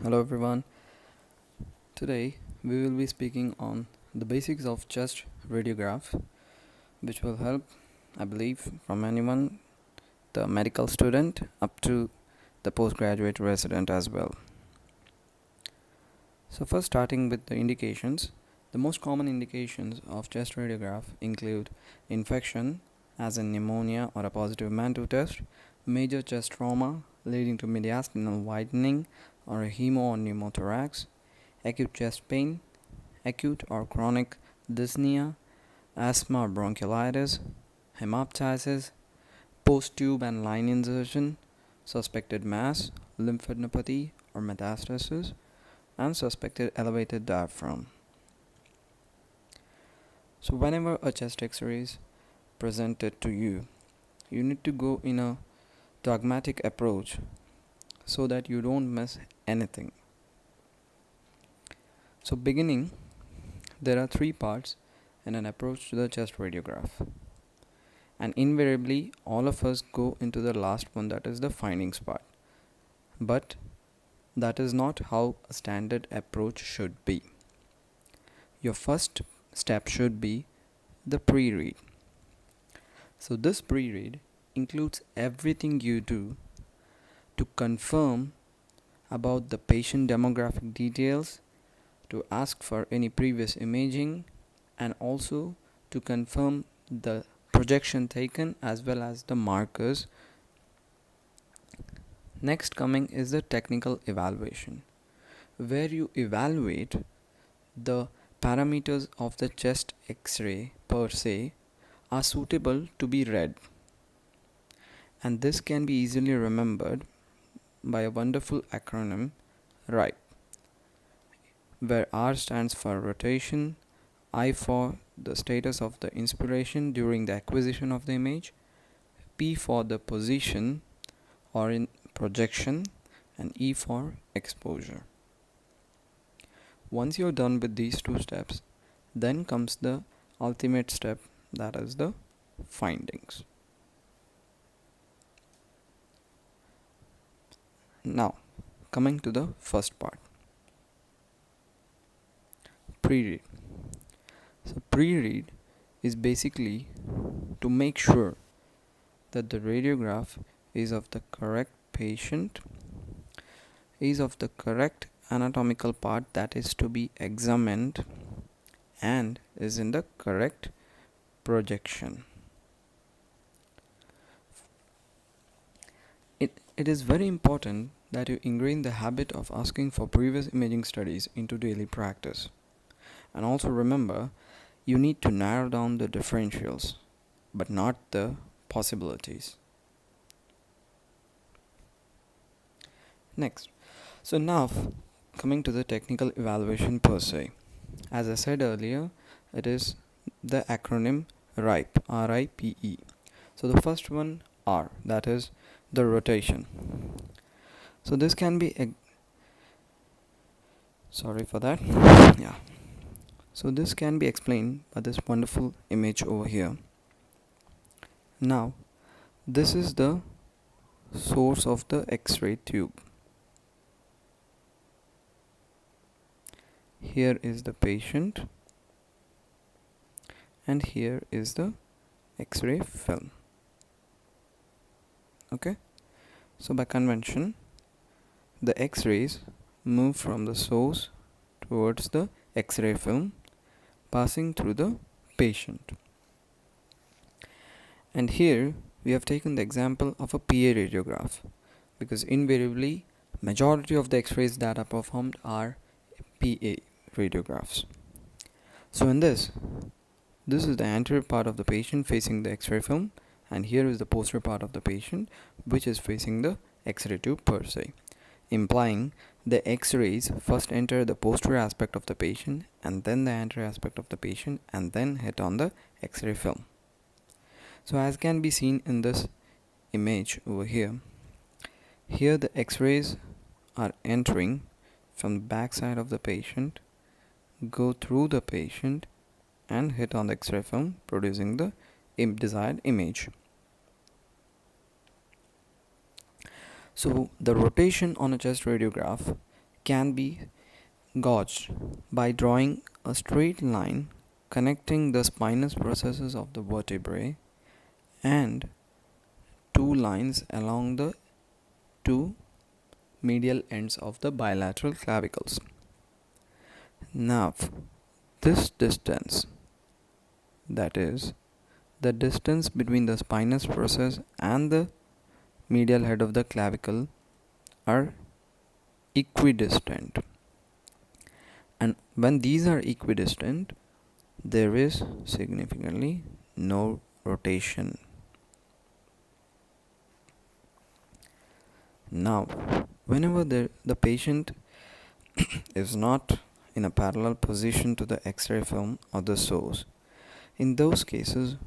Hello everyone. Today we will be speaking on the basics of chest radiograph, which will help, I believe, from anyone, the medical student up to the postgraduate resident as well. So first starting with the indications, the most common indications of chest radiograph include infection as in pneumonia or a positive Mantoux test, major chest trauma leading to mediastinal widening or a hemo or pneumothorax, acute chest pain, acute or chronic dyspnea, asthma or bronchiolitis, hemoptysis, post-tube and line insertion, suspected mass, lymphadenopathy or metastasis, and suspected elevated diaphragm. So whenever a chest x-ray is presented to you, you need to go in a dogmatic approach so that you don't miss anything. So beginning, there are three parts in an approach to the chest radiograph. And invariably, all of us go into the last one, that is the findings part. But that is not how a standard approach should be. Your first step should be the pre-read. So this pre-read includes everything you do to confirm about the patient demographic details, to ask for any previous imaging, and also to confirm the projection taken as well as the markers. Next coming is the technical evaluation, where you evaluate the parameters of the chest x-ray per se are suitable to be read, and this can be easily remembered by a wonderful acronym RIPE, where R stands for rotation, I for the status of the inspiration during the acquisition of the image, P for the position or in projection, and E for exposure. Once you're done with these two steps, then comes the ultimate step, that is the findings. Now, coming to the first part, pre-read. So pre-read is basically to make sure that the radiograph is of the correct patient, is of the correct anatomical part that is to be examined, and is in the correct projection. It is very important that you ingrain the habit of asking for previous imaging studies into daily practice. And also remember, you need to narrow down the differentials, but not the possibilities. Next, so now coming to the technical evaluation per se. As I said earlier, it is the acronym RIPE, R-I-P-E. So the first one, R, that is the rotation. So this can be sorry for that. Yeah. So this can be explained by this wonderful image over here. Now, this is the source of the X-ray tube. Here is the patient, and here is the X-ray film. Okay, so by convention, the X-rays move from the source towards the X-ray film, passing through the patient. And here we have taken the example of a PA radiograph, because invariably majority of the X-rays that are performed are PA radiographs. So in this is the anterior part of the patient facing the X-ray film, and here is the posterior part of the patient which is facing the X-ray tube per se, implying the X-rays first enter the posterior aspect of the patient and then the anterior aspect of the patient and then hit on the X-ray film. So as can be seen in this image over here, the X-rays are entering from the back side of the patient, go through the patient and hit on the X-ray film, producing the desired image. So the rotation on a chest radiograph can be gauged by drawing a straight line connecting the spinous processes of the vertebrae and two lines along the two medial ends of the bilateral clavicles. Now, this distance, that is, the distance between the spinous process and the medial head of the clavicle, are equidistant. And when these are equidistant, there is significantly no rotation. Now, whenever the patient is not in a parallel position to the X-ray film or the source, in those cases,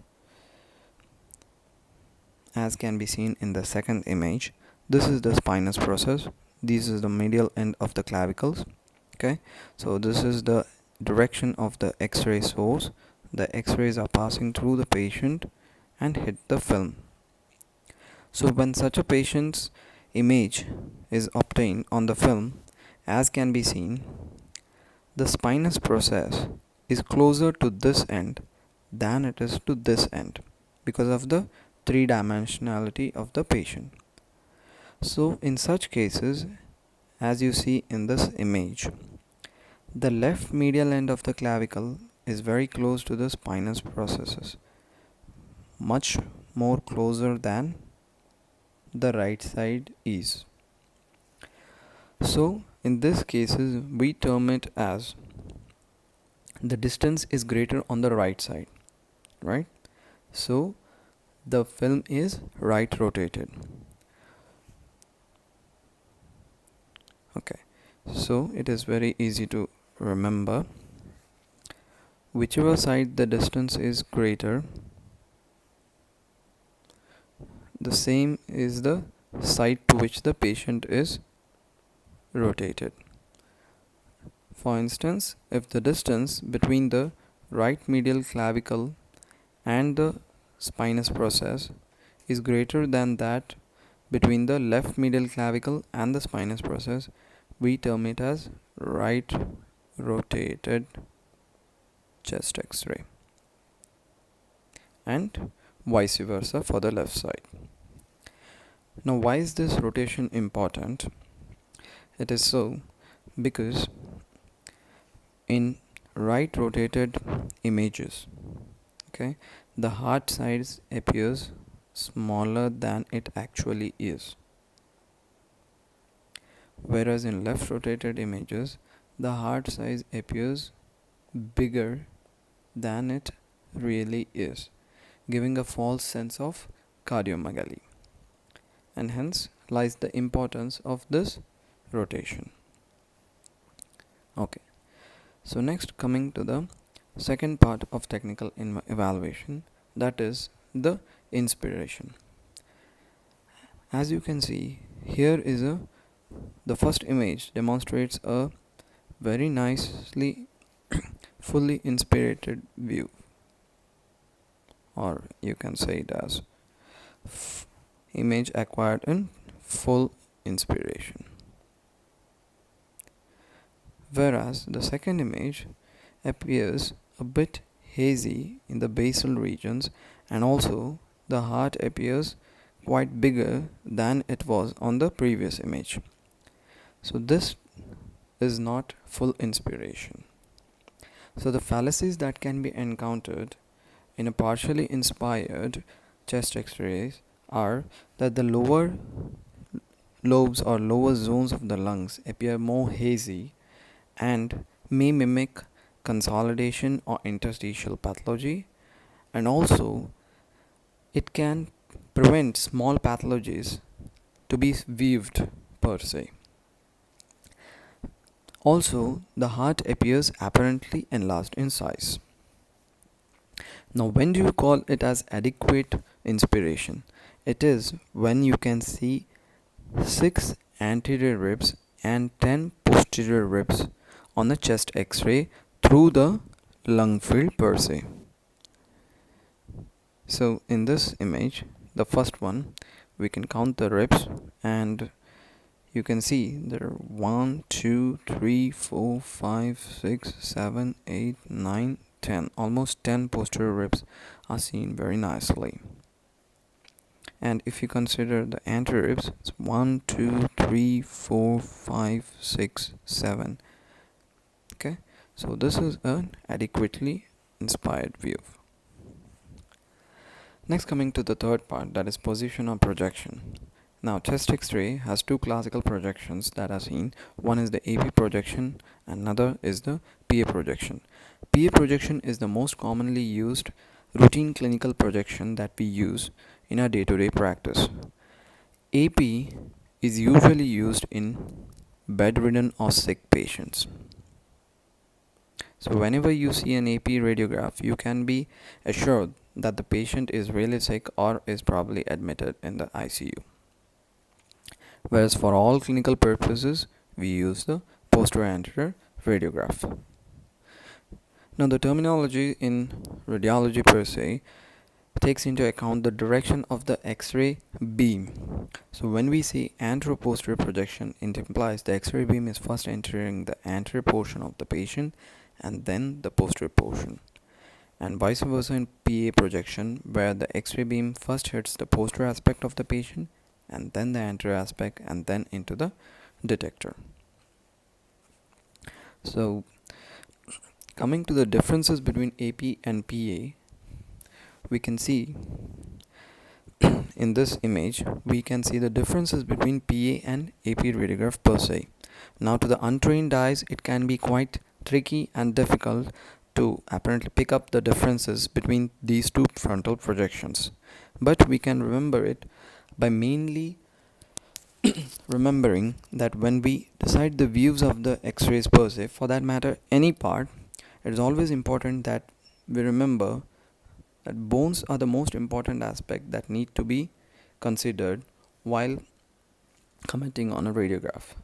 as can be seen in the second image, this is the spinous process, this is the medial end of the clavicles. Okay, so this is the direction of the X-ray source. The X-rays are passing through the patient and hit the film. So when such a patient's image is obtained on the film, as can be seen, the spinous process is closer to this end than it is to this end because of the three-dimensionality of the patient. So in such cases, as you see in this image, the left medial end of the clavicle is very close to the spinous processes, much more closer than the right side is. So in this cases, we term it as the distance is greater on the right side, right? So the film is right rotated. Okay, so it is very easy to remember. Whichever side the distance is greater, the same is the side to which the patient is rotated. For instance, if the distance between the right medial clavicle and the spinous process is greater than that between the left medial clavicle and the spinous process, we term it as right rotated chest X-ray, and vice versa for the left side. Now, why is this rotation important? It is so because in right rotated images, okay, the heart size appears smaller than it actually is, whereas in left rotated images the heart size appears bigger than it really is, giving a false sense of cardiomegaly, and hence lies the importance of this rotation. Okay, so next, coming to the second part of technical evaluation, that is the inspiration. As you can see, here is the first image demonstrates a very nicely fully inspirated view, or you can say it as image acquired in full inspiration, whereas the second image appears a bit hazy in the basal regions, and also the heart appears quite bigger than it was on the previous image. So this is not full inspiration. So the fallacies that can be encountered in a partially inspired chest X-rays are that the lower lobes or lower zones of the lungs appear more hazy and may mimic consolidation or interstitial pathology, and also it can prevent small pathologies to be viewed per se. Also, the heart appears apparently enlarged in size. Now, when do you call it as adequate inspiration? It is when you can see 6 anterior ribs and 10 posterior ribs on the chest X-ray through the lung field per se. So in this image, the first one, we can count the ribs, and you can see there are 1, 2, 3, 4, 5, 6, 7, 8, 9, 10. Almost 10 posterior ribs are seen very nicely. And if you consider the anterior ribs, it's 1, 2, 3, 4, 5, 6, 7. Okay, so this is an adequately inspired view. Next, coming to the third part, that is position or projection. Now, chest X-ray has two classical projections that are seen. One is the AP projection, another is the PA projection. PA projection is the most commonly used routine clinical projection that we use in our day-to-day practice. AP is usually used in bedridden or sick patients. So whenever you see an AP radiograph, you can be assured that the patient is really sick or is probably admitted in the ICU. Whereas for all clinical purposes, we use the posterior anterior radiograph. Now, the terminology in radiology per se takes into account the direction of the X-ray beam. So when we say anteroposterior projection, it implies the X-ray beam is first entering the anterior portion of the patient and then the posterior portion. And vice versa in PA projection, where the X-ray beam first hits the posterior aspect of the patient and then the anterior aspect and then into the detector. So coming to the differences between AP and PA, we can see in this image, we can see the differences between PA and AP radiograph per se. Now, to the untrained eyes, it can be quite tricky and difficult to apparently pick up the differences between these two frontal projections. But we can remember it by mainly remembering that when we decide the views of the X-rays per se, for that matter any part, it is always important that we remember that bones are the most important aspect that need to be considered while commenting on a radiograph.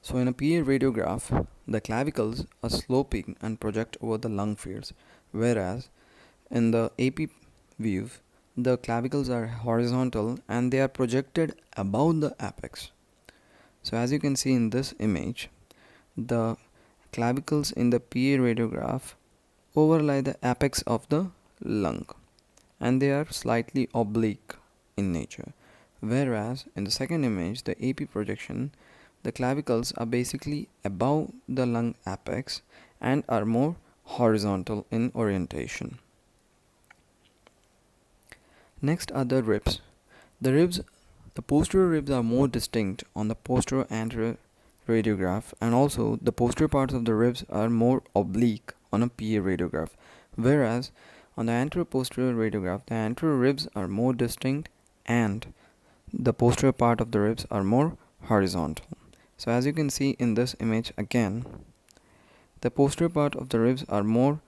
So in a PA radiograph, the clavicles are sloping and project over the lung fields, whereas in the AP view, the clavicles are horizontal and they are projected above the apex. So as you can see in this image, the clavicles in the PA radiograph overlie the apex of the lung and they are slightly oblique in nature, whereas in the second image, the AP projection, the clavicles are basically above the lung apex and are more horizontal in orientation. Next are the ribs. The posterior ribs are more distinct on the posterior anterior radiograph, and also the posterior parts of the ribs are more oblique on a PA radiograph, whereas on the anterior posterior radiograph, the anterior ribs are more distinct and the posterior part of the ribs are more horizontal. So as you can see in this image again, the posterior part of the ribs are more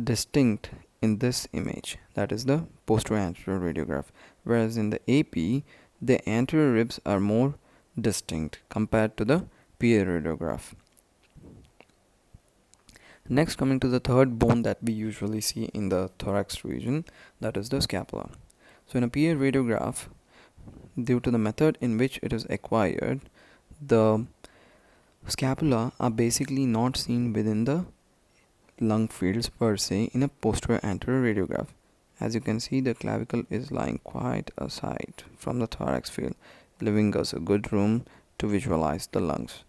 distinct in this image, that is the posterior anterior radiograph, whereas in the AP, the anterior ribs are more distinct compared to the PA radiograph. Next, coming to the third bone that we usually see in the thorax region, that is the scapula. So in a PA radiograph, due to the method in which it is acquired, the scapula are basically not seen within the lung fields per se in a posterior anterior radiograph. As you can see, the clavicle is lying quite aside from the thorax field, leaving us a good room to visualize the lungs.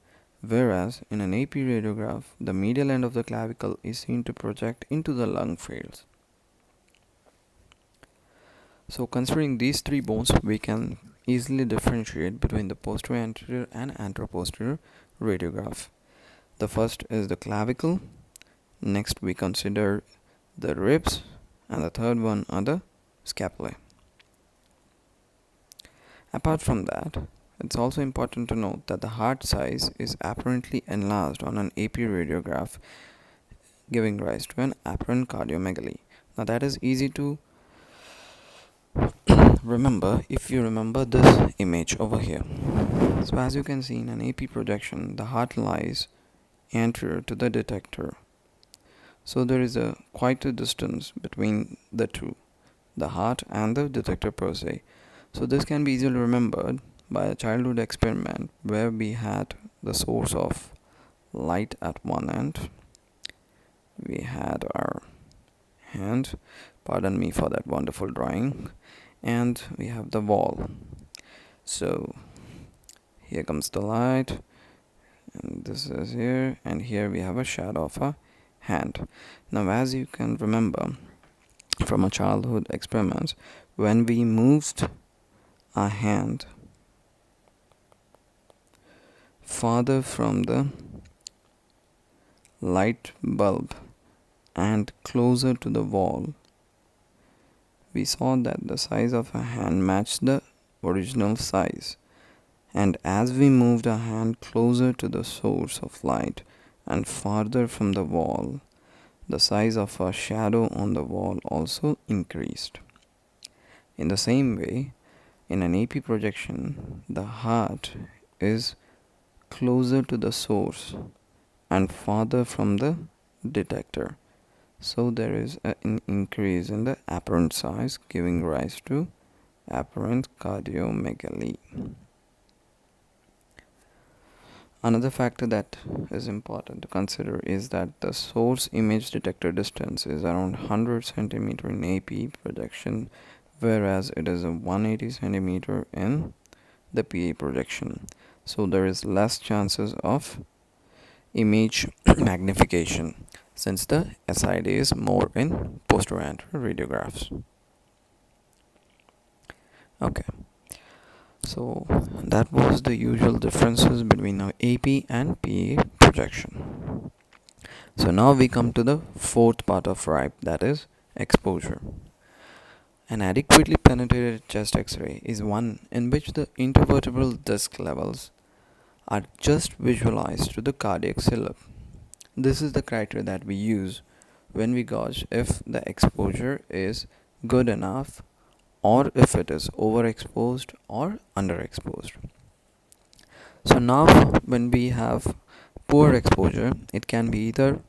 Whereas in an AP radiograph, the medial end of the clavicle is seen to project into the lung fields. So considering these three bones, we can easily differentiate between the posterior anterior and anteroposterior radiograph. The first is the clavicle, next we consider the ribs, and the third one are the scapulae. Apart from that, it's also important to note that the heart size is apparently enlarged on an AP radiograph, giving rise to an apparent cardiomegaly. Now that is easy to remember if you remember this image over here. So as you can see in an AP projection, the heart lies anterior to the detector. So there is quite a distance between the two, the heart and the detector per se. So this can be easily remembered by a childhood experiment where we had the source of light at one end. We had our hand, pardon me for that wonderful drawing, and we have the wall. So here comes the light, and this is here, and here we have a shadow of a hand. Now, as you can remember from a childhood experiment, when we moved our hand farther from the light bulb and closer to the wall, we saw that the size of our hand matched the original size. And as we moved our hand closer to the source of light and farther from the wall, the size of our shadow on the wall also increased. In the same way, in an AP projection, the heart is closer to the source and farther from the detector. So there is an increase in the apparent size, giving rise to apparent cardiomegaly. Another factor that is important to consider is that the source image detector distance is around 100 centimeter in AP projection, whereas it is a 180 centimeter in the PA projection. So there is less chances of image magnification since the SID is more in posterior radiographs. Okay. So that was the usual differences between our AP and PA projection. So now we come to the fourth part of RIPE, that is exposure. An adequately penetrated chest X-ray is one in which the intervertebral disc levels are just visualized to the cardiac cilium. This is the criteria that we use when we gauge if the exposure is good enough or if it is overexposed or underexposed. So now when we have poor exposure, it can be either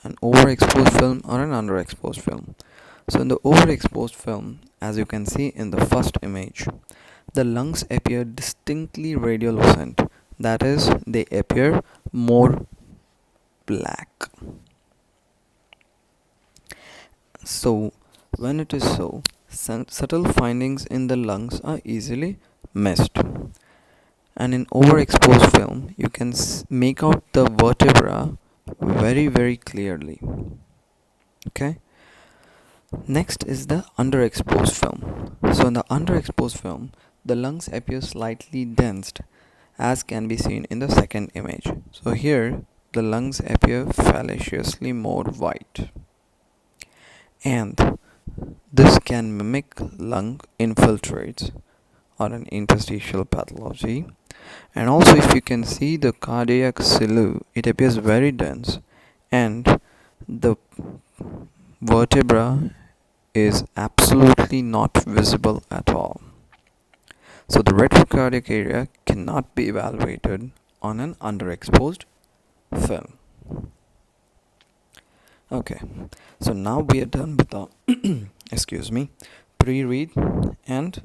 an overexposed film or an underexposed film. So in the overexposed film, as you can see in the first image, the lungs appear distinctly radiolucent, that is, they appear more black. So when it is so, subtle findings in the lungs are easily missed. And in overexposed film, you can make out the vertebra very clearly. Okay. Next is the underexposed film. So in the underexposed film, the lungs appear slightly densed, as can be seen in the second image. So here, the lungs appear fallaciously more white. And this can mimic lung infiltrates or an interstitial pathology. And also, if you can see the cardiac sinew, it appears very dense, and the vertebra is absolutely not visible at all. So the retrocardiac area cannot be evaluated on an underexposed film. Okay, so now we are done with the pre-read and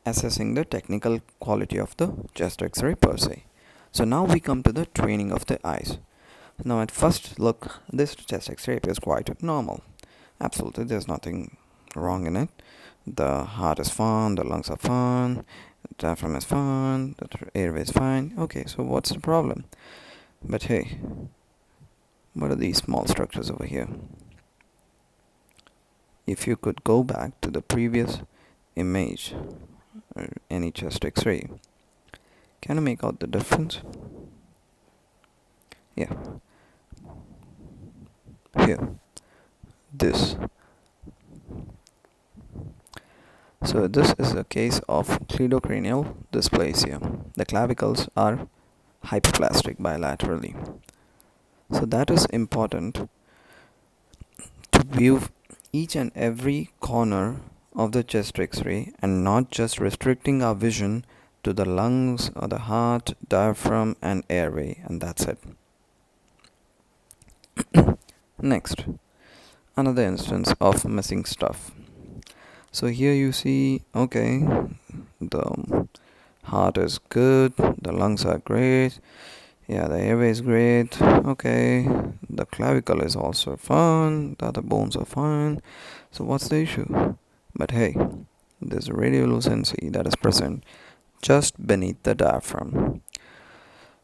assessing the technical quality of the chest X-ray per se. So now we come to the training of the eyes. Now at first look, this chest X-ray appears quite normal. Absolutely, there's nothing wrong in it. The heart is fine, the lungs are fine, the diaphragm is fine, the airway is fine. Okay, so what's the problem? But hey, what are these small structures over here? If you could go back to the previous image or any chest X-ray, can you make out the difference? Yeah. Here. This. So this is a case of cleidocranial dysplasia. The clavicles are hypoplastic bilaterally. So that is important to view each and every corner of the chest X-ray and not just restricting our vision to the lungs or the heart, diaphragm and airway, and that's it. Next, another instance of missing stuff. So here you see, okay, the Heart is good, the lungs are great, yeah, the airway is great, okay, the clavicle is also fine, the other bones are fine. So what's the issue? But hey, there's a radiolucency that is present just beneath the diaphragm.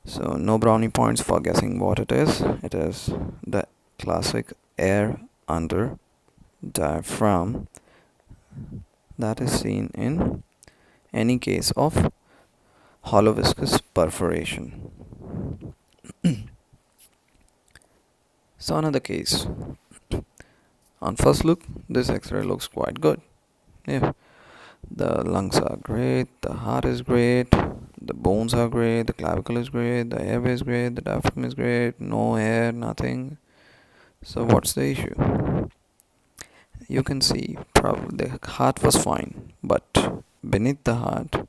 So no brownie points for guessing what it is. It is the classic air under diaphragm that is seen in any case of hollow viscous perforation. So another case. On first look, this X-ray looks quite good. Yeah, the lungs are great, the heart is great, the bones are great, the clavicle is great, the airway is great, the diaphragm is great, no air, nothing. So what's the issue? You can see probably the heart was fine, but beneath the heart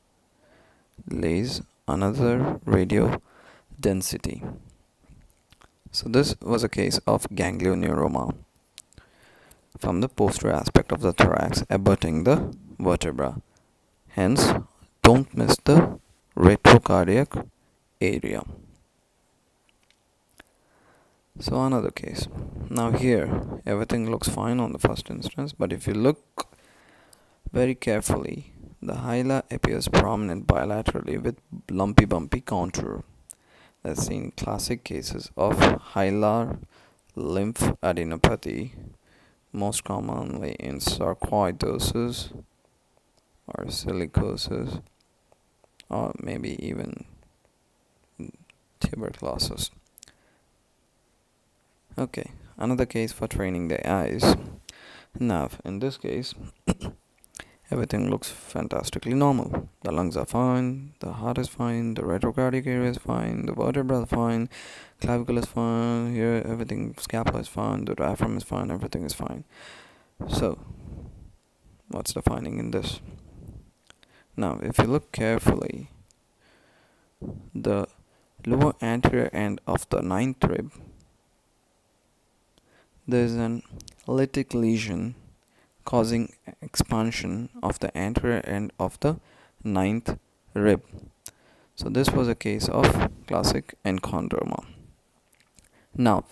lays another radio density. So this was a case of ganglioneuroma from the posterior aspect of the thorax abutting the vertebra. Hence, don't miss the retrocardiac area. So another case. Now here, everything looks fine on the first instance, but if you look very carefully, the hilar appears prominent bilaterally with lumpy bumpy contour. That's seen in classic cases of hilar lymphadenopathy, most commonly in sarcoidosis or silicosis, or maybe even tuberculosis. Okay, another case for training the eyes. Now, in this case, everything looks fantastically normal. The lungs are fine, the heart is fine, the retrocardiac area is fine, the vertebra is fine, clavicle is fine, here everything, scapula is fine, the diaphragm is fine, everything is fine. So, what's the finding in this? Now, if you look carefully, the lower anterior end of the ninth rib, there is an lytic lesion causing expansion of the anterior end of the ninth rib. So this was a case of classic enchondroma. Now,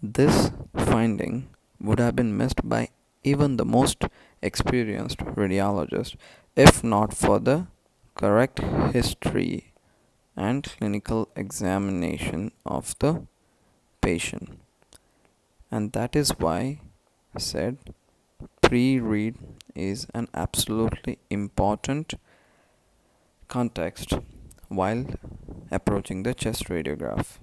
this finding would have been missed by even the most experienced radiologist if not for the correct history and clinical examination of the patient. And that is why I said pre-read is an absolutely important context while approaching the chest radiograph.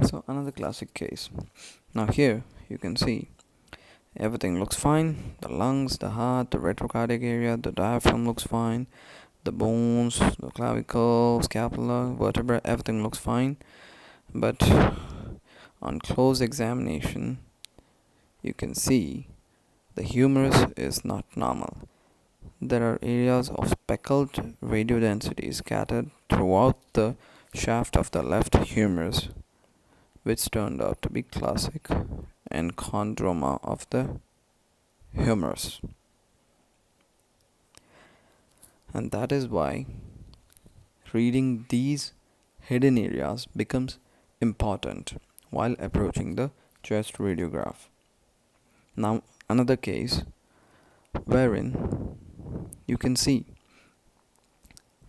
So another classic case. Now here you can see everything looks fine. The lungs, the heart, the retrocardiac area, the diaphragm looks fine. The bones, the clavicle, scapula, vertebra, everything looks fine. But on close examination, you can see the humerus is not normal. There are areas of speckled radiodensity scattered throughout the shaft of the left humerus, which turned out to be classic enchondroma of the humerus. And that is why reading these hidden areas becomes important while approaching the chest radiograph. Now, another case wherein you can see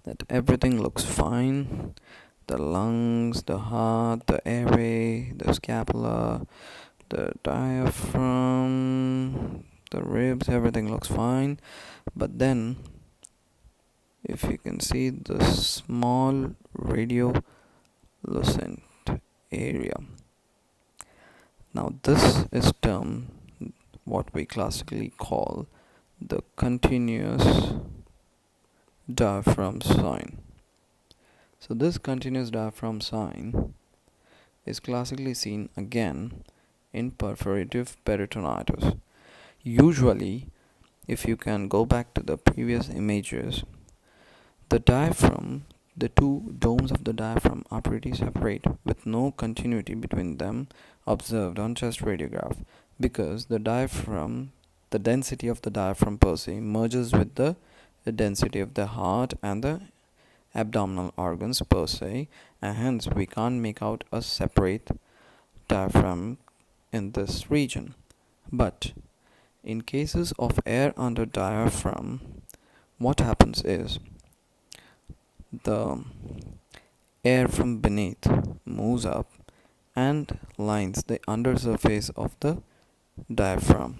that everything looks fine. The lungs, the heart, the airway, the scapula, the diaphragm, the ribs, everything looks fine. But then, if you can see the small radiolucent area. Now, this is termed what we classically call the continuous diaphragm sign. So this continuous diaphragm sign is classically seen again in perforative peritonitis. Usually, if you can go back to the previous images, the diaphragm, the two domes of the diaphragm are pretty separate with no continuity between them observed on chest radiograph, because the diaphragm the density of the diaphragm per se merges with the density of the heart and the abdominal organs per se, and hence we can't make out a separate diaphragm in this region. But in cases of air under diaphragm, what happens is the air from beneath moves up and lines the undersurface of the diaphragm.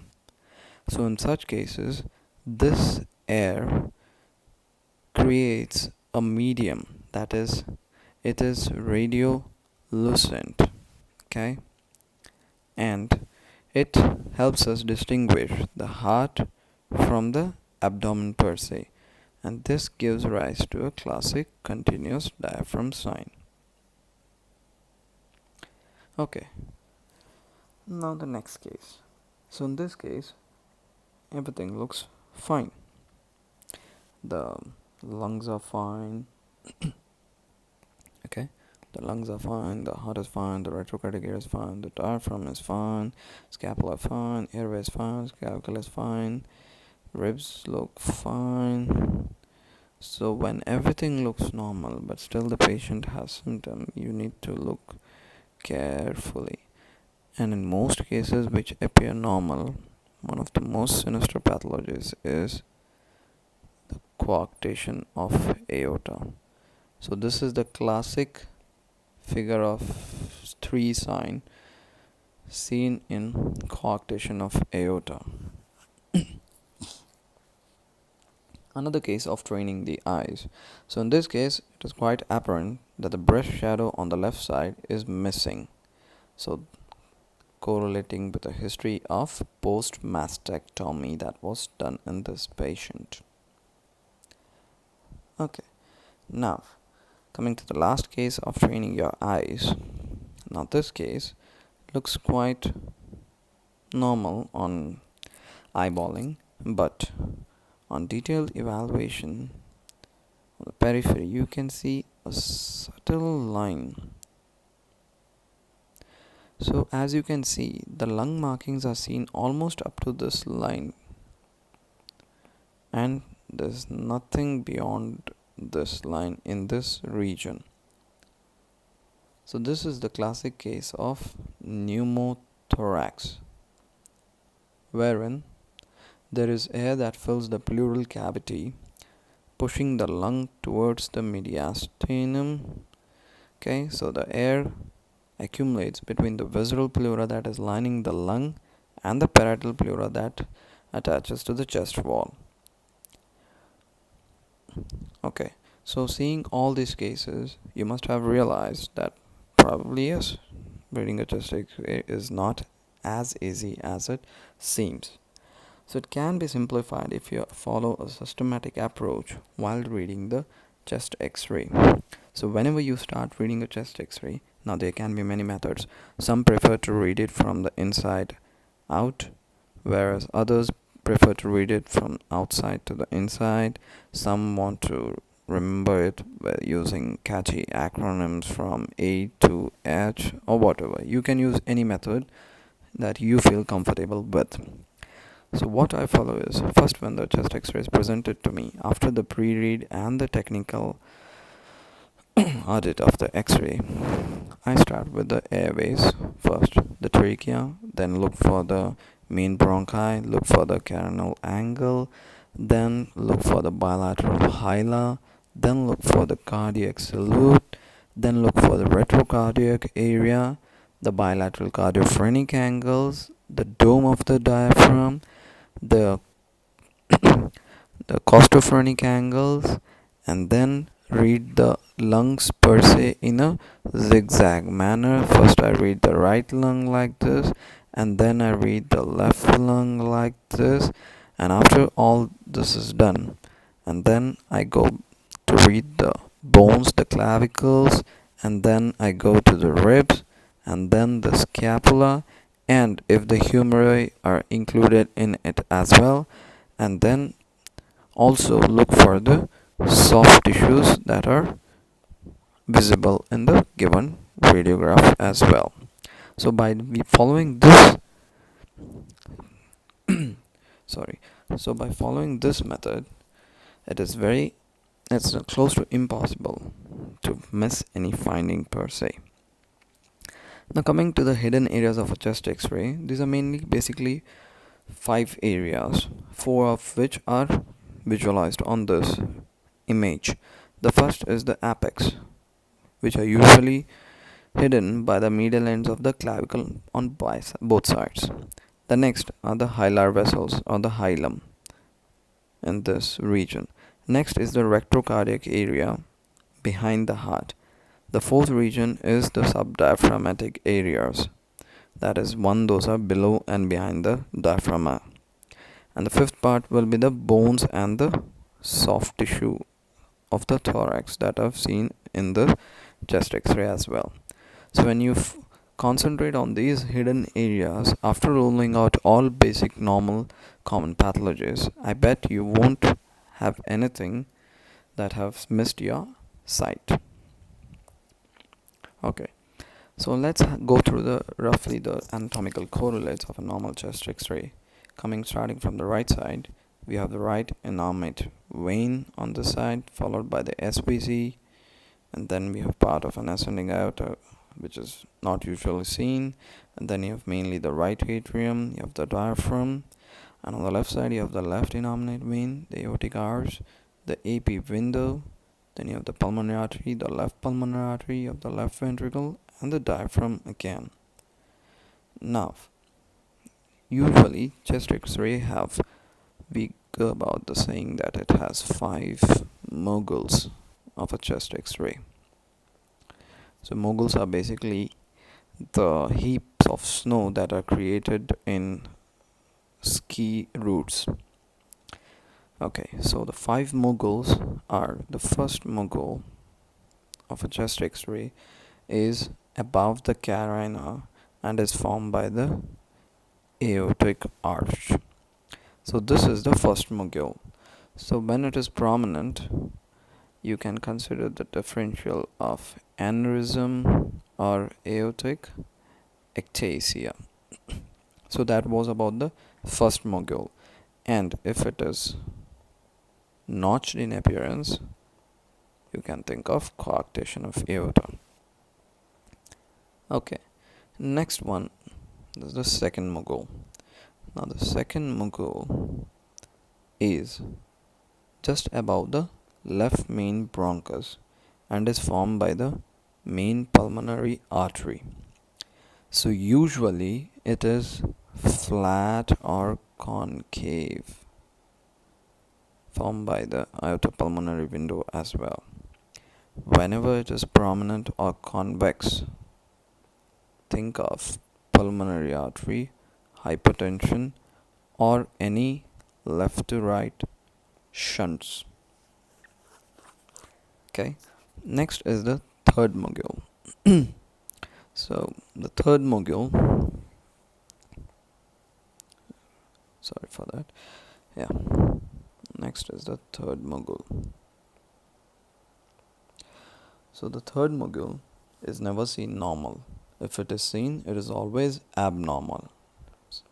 So in such cases, this air creates a medium, that is, it is radiolucent, okay, and it helps us distinguish the heart from the abdomen per se, and this gives rise to a classic continuous diaphragm sign. Okay, now the next case. So in this case, everything looks fine. The lungs are fine. Okay, the lungs are fine, the heart is fine, the retrocardiac area is fine, the diaphragm is fine, scapula fine, airway is fine, clavicle is fine, ribs look fine. So when everything looks normal but still the patient has symptom, you need to look carefully. And in most cases which appear normal, one of the most sinister pathologies is the coarctation of aorta. So this is the classic figure of 3 sign seen in coarctation of aorta. Another case of training the eyes. So in this case, it is quite apparent that the breast shadow on the left side is missing. So correlating with a history of post-mastectomy that was done in this patient. Okay, now coming to the last case of training your eyes. Now this case looks quite normal on eyeballing, but on detailed evaluation on the periphery you can see a subtle line. So as you can see, the lung markings are seen almost up to this line, and there's nothing beyond this line in this region. So this is the classic case of pneumothorax, wherein there is air that fills the pleural cavity, pushing the lung towards the mediastinum. Okay, so the air accumulates between the visceral pleura that is lining the lung and the parietal pleura that attaches to the chest wall. Okay, so seeing all these cases, you must have realized that probably yes, reading a chest X-ray is not as easy as it seems. So it can be simplified if you follow a systematic approach while reading the chest X-ray. So whenever you start reading a chest X-ray, now there can be many methods. Some prefer to read it from the inside out, whereas others prefer to read it from outside to the inside. Some want to remember it by using catchy acronyms from A to H or whatever. You can use any method that you feel comfortable with. So what I follow is, first when the chest X-ray is presented to me, after the pre-read and the technical audit of the X-ray, I start with the airways first, the trachea, then look for the main bronchi, look for the carinal angle, then look for the bilateral hilar, then look for the cardiac salute, then look for the retrocardiac area, the bilateral cardiophrenic angles, the dome of the diaphragm, the the costophrenic angles, and then read the lungs per se in a zigzag manner. First I read the right lung like this, and then I read the left lung like this, and after all this is done, and then I go to read the bones, the clavicles, and then I go to the ribs, and then the scapula, and if the humeri are included in it as well, and then also look for the soft tissues that are visible in the given radiograph as well. So by following this Sorry. So by following this method, it's close to impossible to miss any finding per se. Now coming to the hidden areas of a chest X-ray, these are mainly basically 5 areas, 4 of which are visualized on this image. The first is the apex, which are usually hidden by the medial ends of the clavicle on both sides. The next are the hilar vessels or the hilum in this region. Next is the retrocardiac area behind the heart. The fourth region is the subdiaphragmatic areas. That is one, those are below and behind the diaphragm. And the fifth part will be the bones and the soft tissue of the thorax that I've seen in the chest X-ray as well. So when you concentrate on these hidden areas after ruling out all basic normal common pathologies, I bet you won't have anything that have missed your sight. Okay, so let's go through the roughly the anatomical correlates of a normal chest X-ray. Starting from the right side, we have the right innominate vein on the side, followed by the SPC, and then we have part of an ascending aorta, which is not usually seen, and then you have mainly the right atrium, you have the diaphragm, and on the left side you have the left innominate vein, the aortic arch, the AP window, then you have the pulmonary artery, the left pulmonary artery, you have the left ventricle, and the diaphragm again. Now, usually chest X-ray we go about the saying that it has 5 moguls of a chest X-ray. So moguls are basically the heaps of snow that are created in ski routes. Okay, so the 5 moguls are: the first mogul of a chest X-ray is above the carina and is formed by the aortic arch. So this is the first mogul. So when it is prominent, you can consider the differential of aneurysm or aortic ectasia. So that was about the first mogul. And if it is notched in appearance, you can think of coarctation of aorta. Okay, next one is the second mogul. Now the second mogul is just above the left main bronchus and is formed by the main pulmonary artery. So usually it is flat or concave, formed by the aortopulmonary window as well. Whenever it is prominent or convex, think of pulmonary artery, hypertension, or any left to right shunts. Okay, next is the third mogul. So the third mogul, sorry for that. Yeah, next is the third mogul. So the third mogul is never seen normal. If it is seen, it is always abnormal.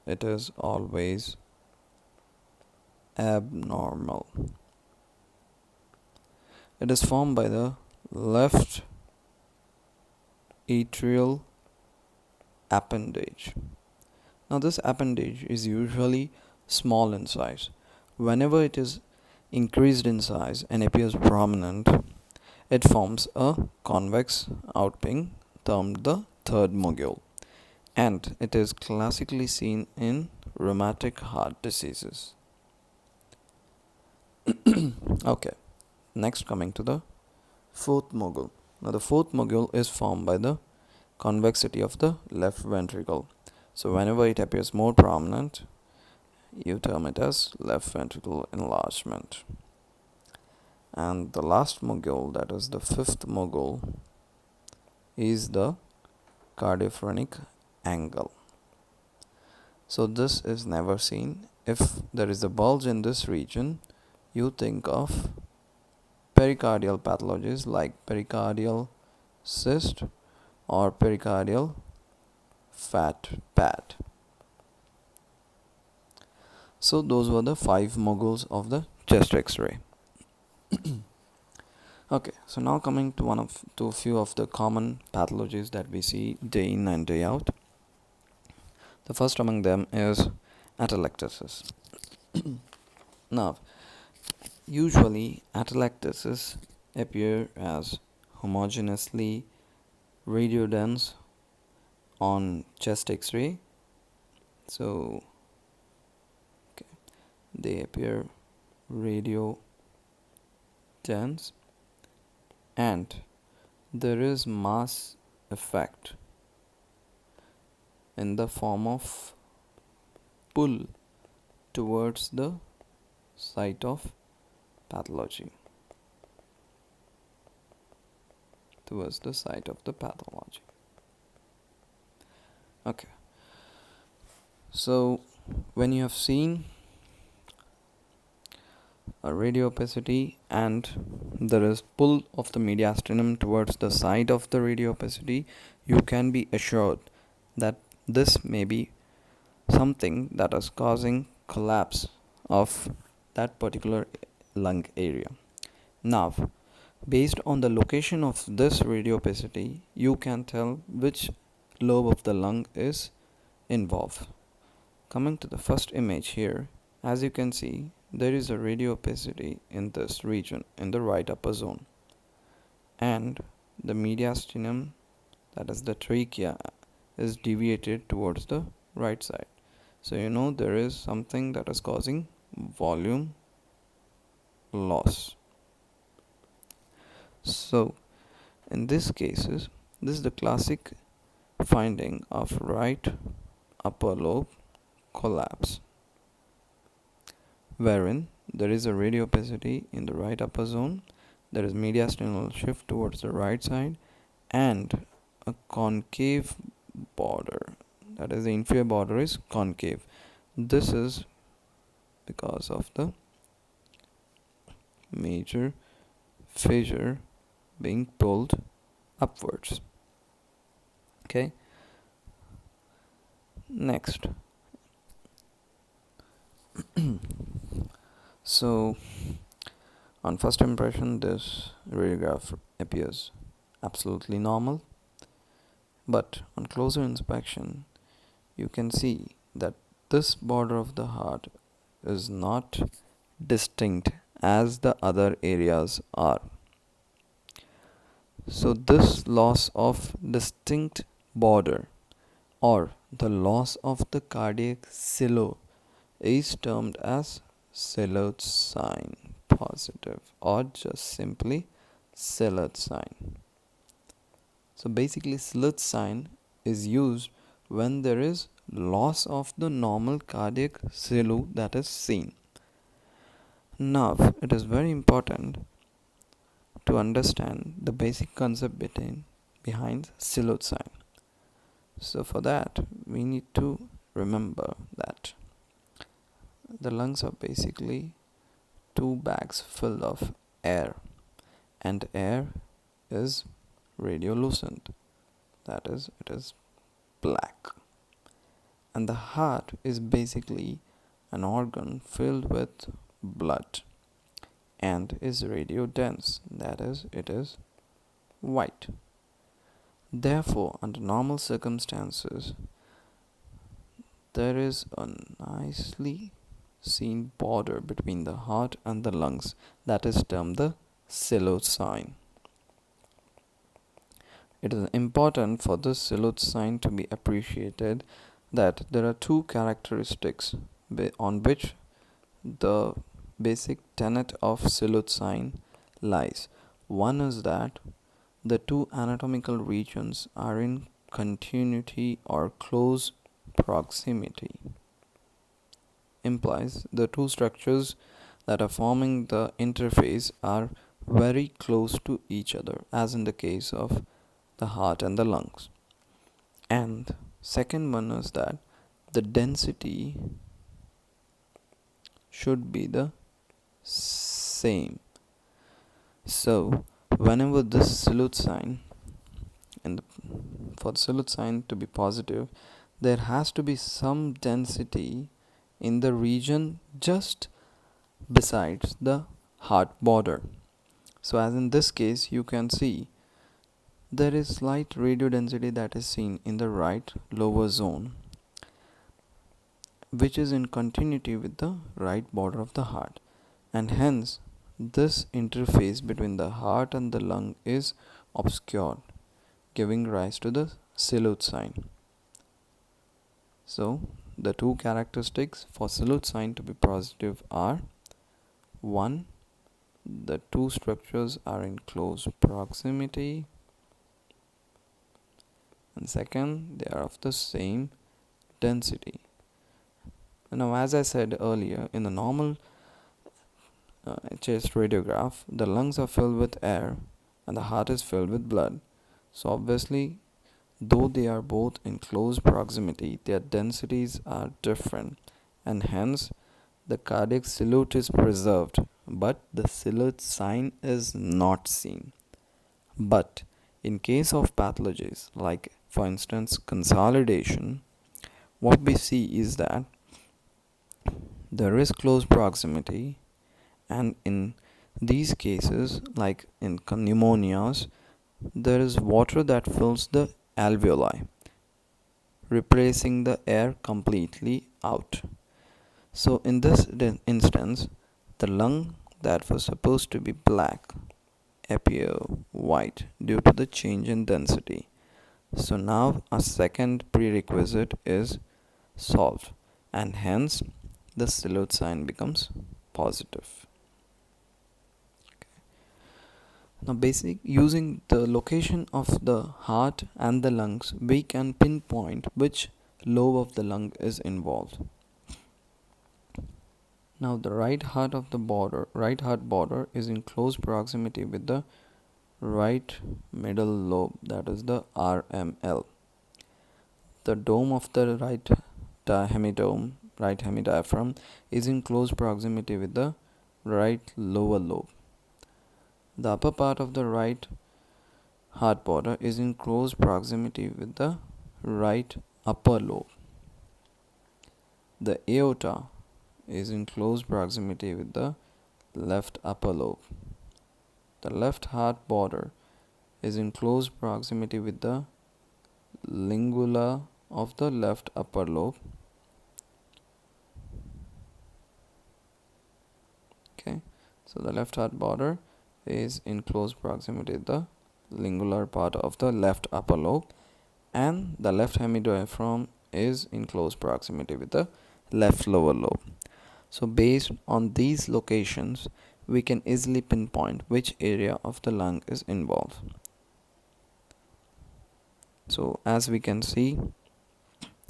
It is always abnormal. It is formed by the left atrial appendage. Now this appendage is usually small in size. Whenever it is increased in size and appears prominent, it forms a convex outping termed the third mogul, and it is classically seen in rheumatic heart diseases. Okay, next coming to the fourth mogul. Now the fourth mogul is formed by the convexity of the left ventricle. So whenever it appears more prominent, you term it as left ventricle enlargement. And the last mogul, that is the fifth mogul, is the cardiophrenic angle. So this is never seen. If there is a bulge in this region, you think of pericardial pathologies like pericardial cyst or pericardial fat pad. So those were the 5 modules of the chest X-ray. Okay, so now coming to a few of the common pathologies that we see day in and day out. The first among them is atelectasis. Now, usually atelectasis appear as homogeneously radiodense on chest X-ray. So they appear radiodense, and there is mass effect in the form of pull towards the site of pathology, towards the site of the pathology. Okay, so when you have seen a radiopacity and there is pull of the mediastinum towards the side of the radiopacity, you can be assured that this may be something that is causing collapse of that particular lung area. Now, based on the location of this radiopacity, you can tell which lobe of the lung is involved. Coming to the first image here, as you can see, there is a radiopacity in this region in the right upper zone, and the mediastinum, that is the trachea, is deviated towards the right side. So you know there is something that is causing volume loss. So in these cases, this is the classic finding of right upper lobe collapse, wherein there is a radiopacity in the right upper zone, there is mediastinal shift towards the right side, and a concave border, that is the inferior border is concave. This is because of the major fissure being pulled upwards. Okay, next. So on first impression, this radiograph appears absolutely normal, but on closer inspection you can see that this border of the heart is not distinct as the other areas are. So this loss of distinct border, or the loss of the cardiac silo, is termed as Seller's sign positive, or just simply Seller's sign. So basically Seller's sign is used when there is loss of the normal cardiac silo that is seen. Now it is very important to understand the basic concept behind Seller's sign. So for that we need to remember that the lungs are basically two bags filled of air, and air is radiolucent, that is, it is black, and the heart is basically an organ filled with blood and is radiodense, that is, it is white. Therefore, under normal circumstances, there is a nicely seen border between the heart and the lungs that is termed the Seller's sign. It is important for this Seller's sign to be appreciated that there are two characteristics on which the basic tenet of Seller's sign lies. One is that the two anatomical regions are in continuity or close proximity. Implies the two structures that are forming the interface are very close to each other, as in the case of the heart and the lungs. And second one is that the density should be the same. So whenever this Seller's sign, for the Seller's sign to be positive, there has to be some density in the region just besides the heart border. So as in this case, you can see there is slight radiodensity that is seen in the right lower zone, which is in continuity with the right border of the heart, and hence this interface between the heart and the lung is obscured, giving rise to the salute sign. So the two characteristics for salute sign to be positive are: 1. The two structures are in close proximity, and second, they are of the same density. Now, as I said earlier, in the normal chest radiograph, the lungs are filled with air and the heart is filled with blood. So obviously, though they are both in close proximity, their densities are different, and hence the cardiac salute is preserved, but the salute sign is not seen. But in case of pathologies, like for instance consolidation, what we see is that there is close proximity, and in these cases, like in pneumonias, there is water that fills the alveoli, replacing the air completely out. So in this instance, the lung that was supposed to be black appear white due to the change in density. So now a second prerequisite is solved, and hence the salute sign becomes positive. Now using the location of the heart and the lungs, we can pinpoint which lobe of the lung is involved. Now the right heart border is in close proximity with the right middle lobe, that is the RML. The dome of the right hemidiaphragm is in close proximity with the right lower lobe. The upper part of the right heart border is in close proximity with the right upper lobe. The aorta is in close proximity with the left upper lobe. The left heart border is in close proximity with the lingula of the left upper lobe. Okay, so the left heart border is in close proximity with the lingular part of the left upper lobe, and the left hemidiaphragm is in close proximity with the left lower lobe. So based on these locations, we can easily pinpoint which area of the lung is involved. So as we can see,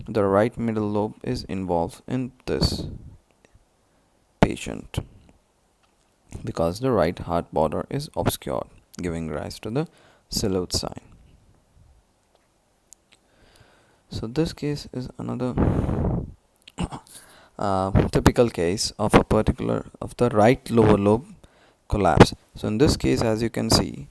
the right middle lobe is involved in this patient because the right heart border is obscured, giving rise to the salute sign. So this case is another typical case of the right lower lobe collapse. So in this case, as you can see,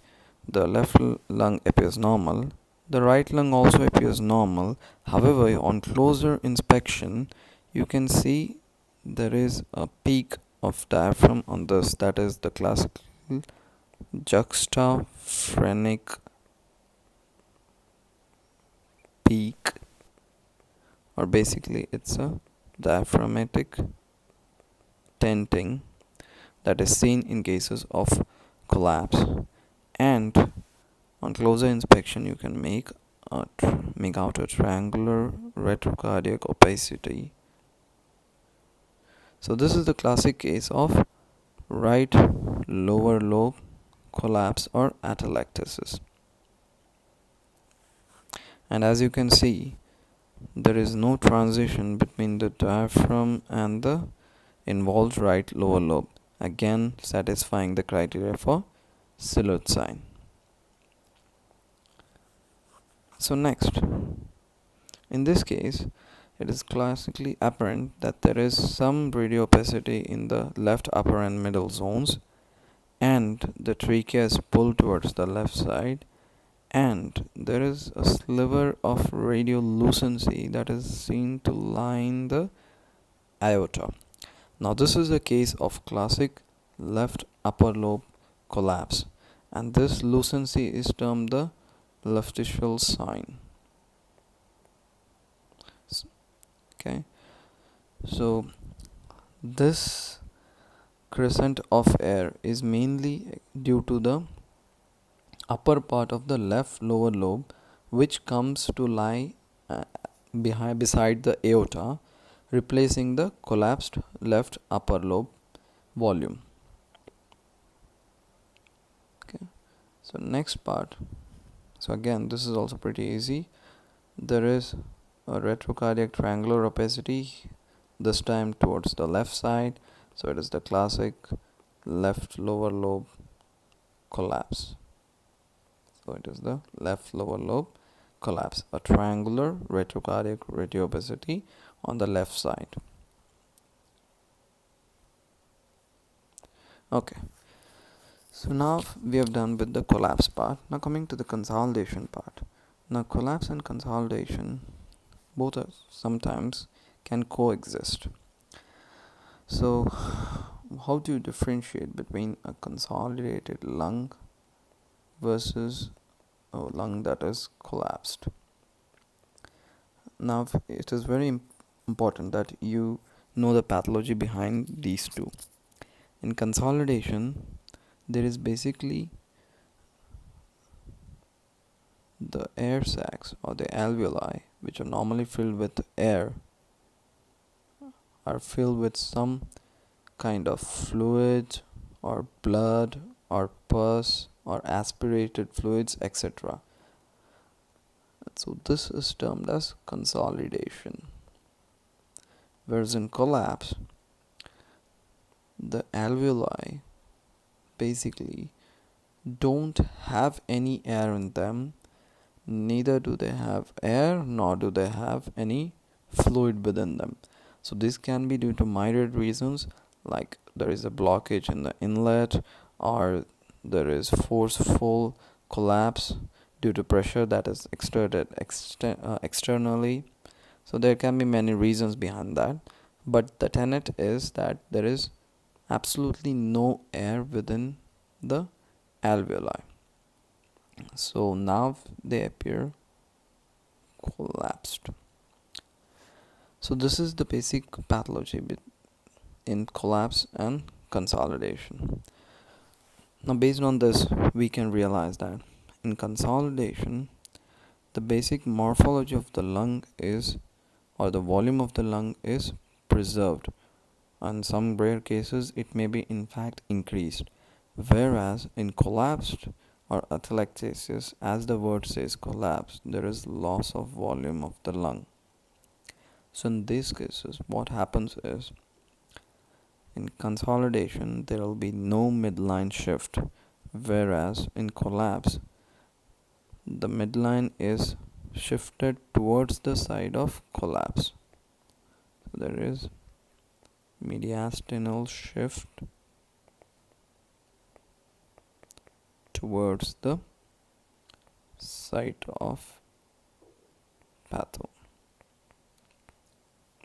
the left lung appears normal, the right lung also appears normal. However, on closer inspection, you can see there is a peak of diaphragm on this, that is the classical juxtaphrenic peak, or basically it's a diaphragmatic tenting that is seen in cases of collapse. And on closer inspection, you can make out a triangular retrocardiac opacity. So this is the classic case of right lower lobe collapse or atelectasis. And as you can see, there is no transition between the diaphragm and the involved right lower lobe, again satisfying the criteria for salute sign. So next, in this case, it is classically apparent that there is some radiopacity in the left upper and middle zones, and the trachea is pulled towards the left side, and there is a sliver of radiolucency that is seen to line the aorta. Now this is a case of classic left upper lobe collapse, and this lucency is termed the leftical sign. Okay, so this crescent of air is mainly due to the upper part of the left lower lobe, which comes to lie beside the aorta, replacing the collapsed left upper lobe volume. Okay, so next part. So again, this is also pretty easy. There is a retrocardiac triangular opacity, this time towards the left side. So it is the classic left lower lobe collapse. So it is the left lower lobe collapse, a triangular retrocardiac radiopacity on the left side. Okay, so now we have done with the collapse part. Now coming to the consolidation part. Now collapse and consolidation both are sometimes can coexist. So how do you differentiate between a consolidated lung versus a lung that is collapsed? Now it is very important that you know the pathology behind these two. In consolidation, there is basically the air sacs or the alveoli, which are normally filled with air, are filled with some kind of fluid or blood or pus or aspirated fluids, etc. So this is termed as consolidation. Whereas in collapse, the alveoli basically don't have any air in them, neither do they have air nor do they have any fluid within them. So this can be due to myriad reasons, like there is a blockage in the inlet, or there is forceful collapse due to pressure that is exerted externally. So there can be many reasons behind that, but the tenet is that there is absolutely no air within the alveoli. So now they appear collapsed. So this is the basic pathology in collapse and consolidation. Now based on this, we can realize that in consolidation, the basic morphology of the lung is, or the volume of the lung is preserved. In some rare cases, it may be in fact increased. Whereas in collapsed or atelectasis, as the word says collapse, there is loss of volume of the lung. So in these cases, what happens is, in consolidation, there will be no midline shift, whereas in collapse, the midline is shifted towards the side of collapse. So there is mediastinal shift towards the site of patho.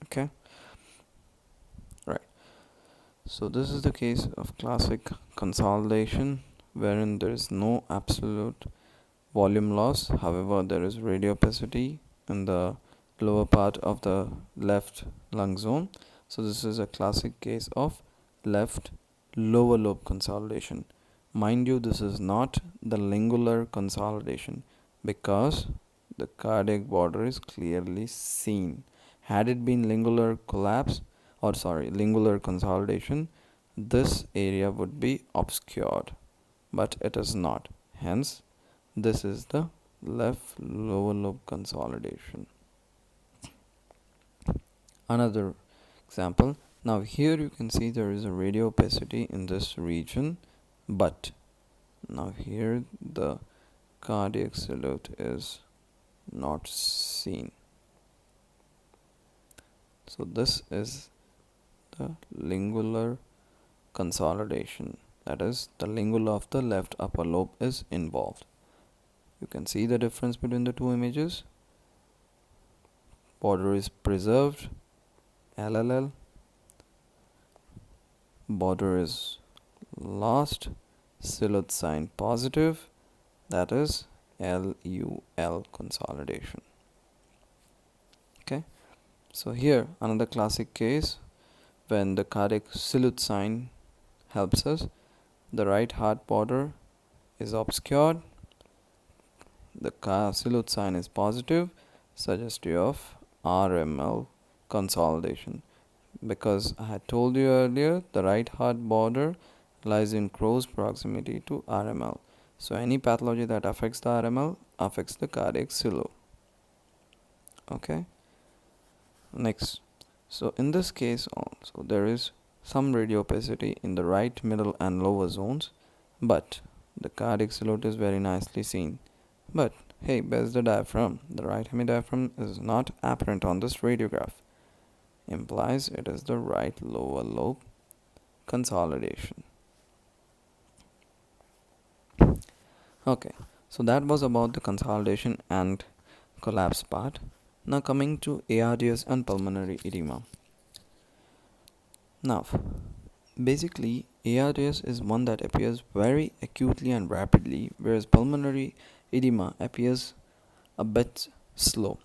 Okay, right. So this is the case of classic consolidation, wherein there is no absolute volume loss. However, there is radiopacity in the lower part of the left lung zone. So this is a classic case of left lower lobe consolidation. Mind you, this is not the lingular consolidation, because the cardiac border is clearly seen. Had it been lingular collapse, or sorry, lingular consolidation, this area would be obscured, but it is not. Hence, this is the left lower lobe consolidation. Another example. Now here you can see there is a radiopacity in this region, but now here the cardiac salute is not seen. So this is the lingular consolidation, that is, the lingula of the left upper lobe is involved. You can see the difference between the two images. Border is preserved, LLL, border is lost, silhouette sign positive, that is LUL consolidation. Okay, so here another classic case when the cardiac silhouette sign helps us. The right heart border is obscured, the silhouette sign is positive, suggestive of RML consolidation. Because I had told you earlier, the right heart border lies in close proximity to RML. So any pathology that affects the RML affects the cardiac silhouette. Okay. Next, so in this case also there is some radiopacity in the right, middle and lower zones, but the cardiac silhouette is very nicely seen. But hey, where's the diaphragm? The right hemidiaphragm is not apparent on this radiograph. Implies it is the right lower lobe consolidation. Okay, so that was about the consolidation and collapse part. Now coming to ARDS and pulmonary edema. Now, basically ARDS is one that appears very acutely and rapidly, whereas pulmonary edema appears a bit slow.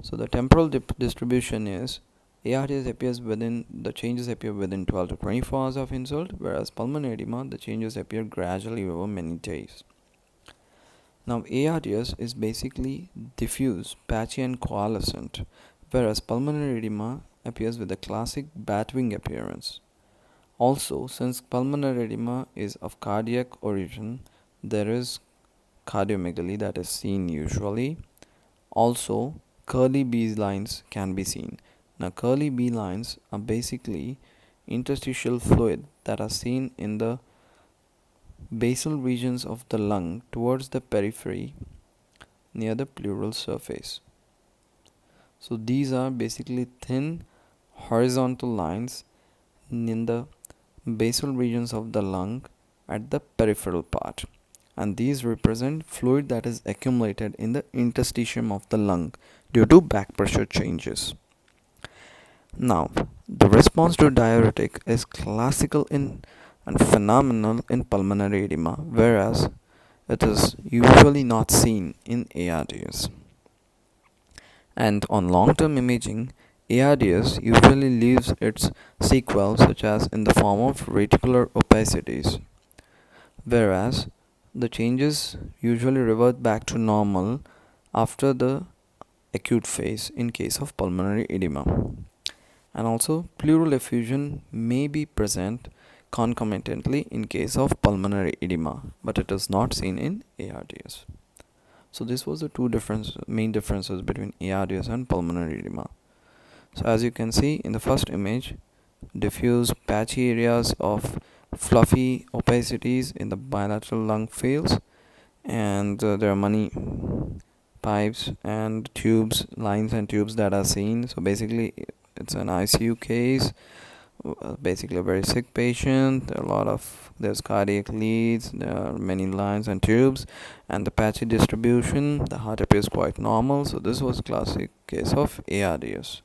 So the temporal distribution is ARDS appears within, the changes appear within 12 to 24 hours of insult, whereas pulmonary edema, the changes appear gradually over many days. Now ARDS is basically diffuse, patchy and coalescent, whereas pulmonary edema appears with a classic batwing appearance. Also, since pulmonary edema is of cardiac origin, there is cardiomegaly that is seen usually. Also, curly B lines can be seen. Now, curly B lines are basically interstitial fluid that are seen in the basal regions of the lung towards the periphery near the pleural surface. So, these are basically thin horizontal lines in the basal regions of the lung at the peripheral part, and these represent fluid that is accumulated in the interstitium of the lung due to back pressure changes. Now, the response to diuretic is classical in and phenomenal in pulmonary edema, whereas it is usually not seen in ARDS. And on long-term imaging, ARDS usually leaves its sequel, such as in the form of reticular opacities, whereas the changes usually revert back to normal after the acute phase in case of pulmonary edema. And also, pleural effusion may be present concomitantly in case of pulmonary edema, but it is not seen in ARDS. So this was the two main differences between ARDS and pulmonary edema. So as you can see in the first image, diffuse patchy areas of fluffy opacities in the bilateral lung fields, and there are many pipes and tubes, lines and tubes that are seen. So basically it's an ICU case, basically a very sick patient. There's cardiac leads, there are many lines and tubes, and the patchy distribution, the heart appears quite normal. So this was classic case of ARDS.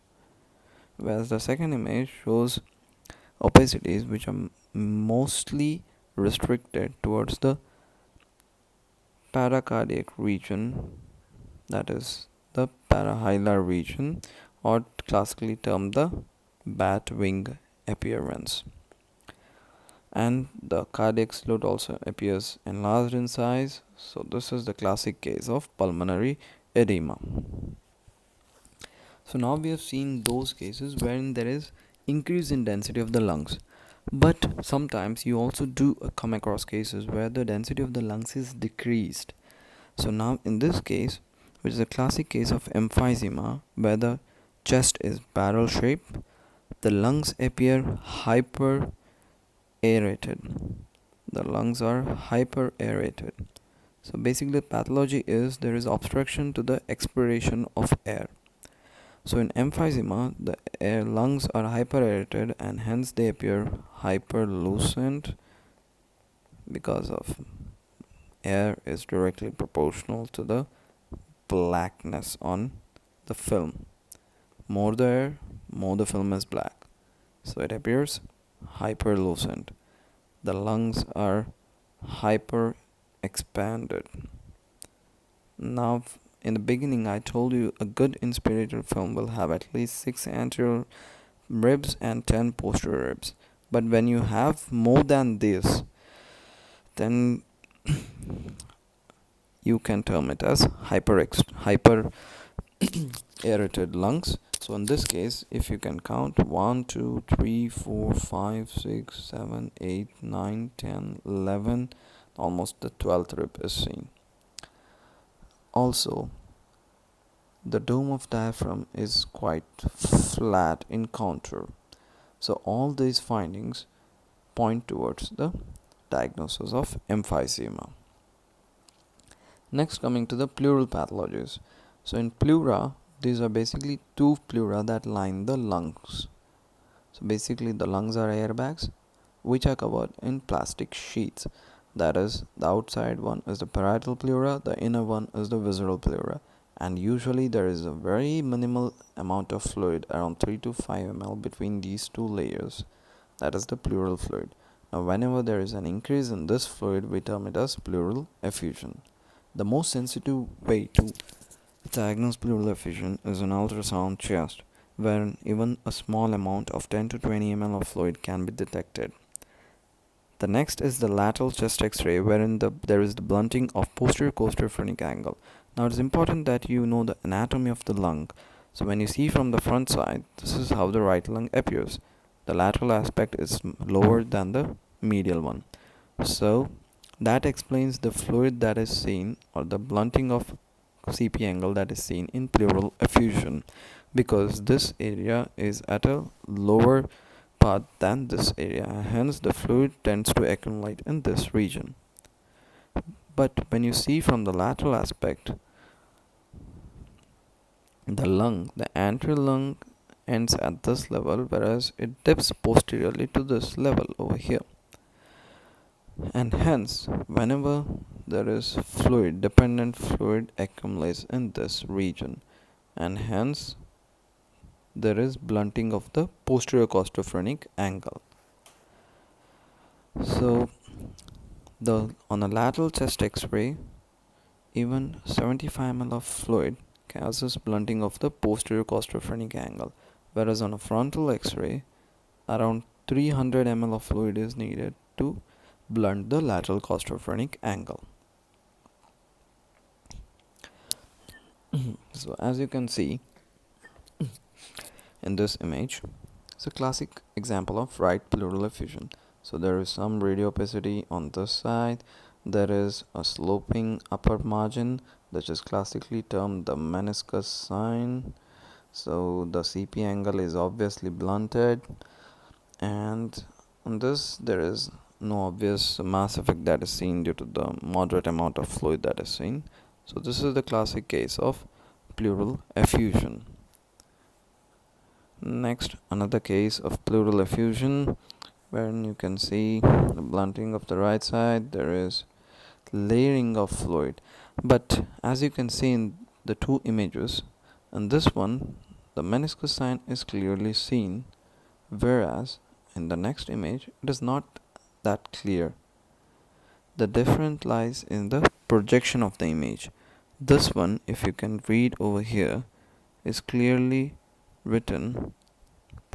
Whereas the second image shows opacities which are mostly restricted towards the paracardiac region, that is the parahilar region, or classically termed the bat wing appearance. And the cardiac fluid also appears enlarged in size. So this is the classic case of pulmonary edema. So now we have seen those cases wherein there is increase in density of the lungs, but sometimes you also do come across cases where the density of the lungs is decreased. So now in this case, which is a classic case of emphysema, where the chest is barrel shaped, the lungs appear hyper aerated. The lungs are hyper aerated. So basically the pathology is there is obstruction to the expiration of air. So in emphysema, the lungs are hyperaerated and hence they appear hyperlucent because of air is directly proportional to the blackness on the film. More the air, more the film is black. So it appears hyperlucent. The lungs are hyper expanded. Now, in the beginning, I told you a good inspirator film will have at least 6 anterior ribs and 10 posterior ribs. But when you have more than this, then you can term it as hyper aerated lungs. So in this case, if you can count 1, 2, 3, 4, 5, 6, 7, 8, 9, 10, 11, almost the 12th rib is seen. Also, the dome of diaphragm is quite flat in contour. So all these findings point towards the diagnosis of emphysema. Next, coming to the pleural pathologies. So in pleura, these are basically two pleura that line the lungs. So basically the lungs are airbags which are covered in plastic sheets. That is, the outside one is the parietal pleura, the inner one is the visceral pleura, and usually there is a very minimal amount of fluid, around 3 to 5 ml between these two layers. That is the pleural fluid. Now whenever there is an increase in this fluid, we term it as pleural effusion. The most sensitive way to diagnose pleural effusion is an ultrasound chest, where even a small amount of 10 to 20 ml of fluid can be detected. The next is the lateral chest X-ray, wherein there is the blunting of posterior costophrenic angle. Now it is important that you know the anatomy of the lung. So when you see from the front side, this is how the right lung appears. The lateral aspect is lower than the medial one. So that explains the fluid that is seen, or the blunting of CP angle that is seen in pleural effusion, because this area is at a lower path than this area, hence the fluid tends to accumulate in this region. But when you see from the lateral aspect, the anterior lung ends at this level, whereas it dips posteriorly to this level over here. And hence, whenever there is fluid, dependent fluid accumulates in this region, and hence there is blunting of the posterior costophrenic angle. So on a lateral chest X-ray, even 75 ml of fluid causes blunting of the posterior costophrenic angle, whereas on a frontal X-ray, around 300 ml of fluid is needed to blunt the lateral costophrenic angle. So as you can see in this image, it's a classic example of right pleural effusion. So there is some radiopacity on this side. There is a sloping upper margin, which is classically termed the meniscus sign. So the CP angle is obviously blunted, and on this there is no obvious mass effect that is seen due to the moderate amount of fluid that is seen. So this is the classic case of pleural effusion. Next, another case of pleural effusion, wherein you can see the blunting of the right side. There is layering of fluid, but as you can see in the two images, in this one the meniscus sign is clearly seen, whereas in the next image it is not that clear. The difference lies in the projection of the image. This one, if you can read over here, is clearly written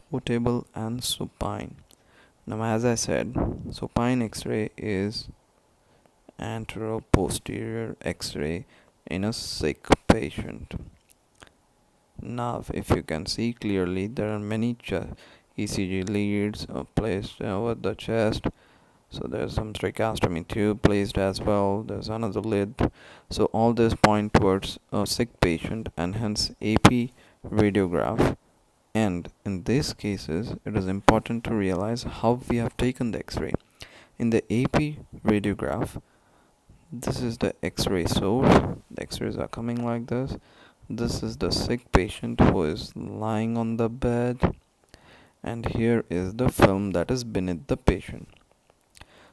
portable and supine. Now as I said, supine X-ray is antero-posterior X-ray in a sick patient. Now if you can see clearly, there are many ECG leads placed over the chest. So there's some tracheostomy tube placed as well. There's another lid. So all this point towards a sick patient, and hence AP radiograph. And in these cases, it is important to realize how we have taken the X-ray. In the AP radiograph, this is the X-ray source. The X-rays are coming like this. This is the sick patient who is lying on the bed, and here is the film that is beneath the patient.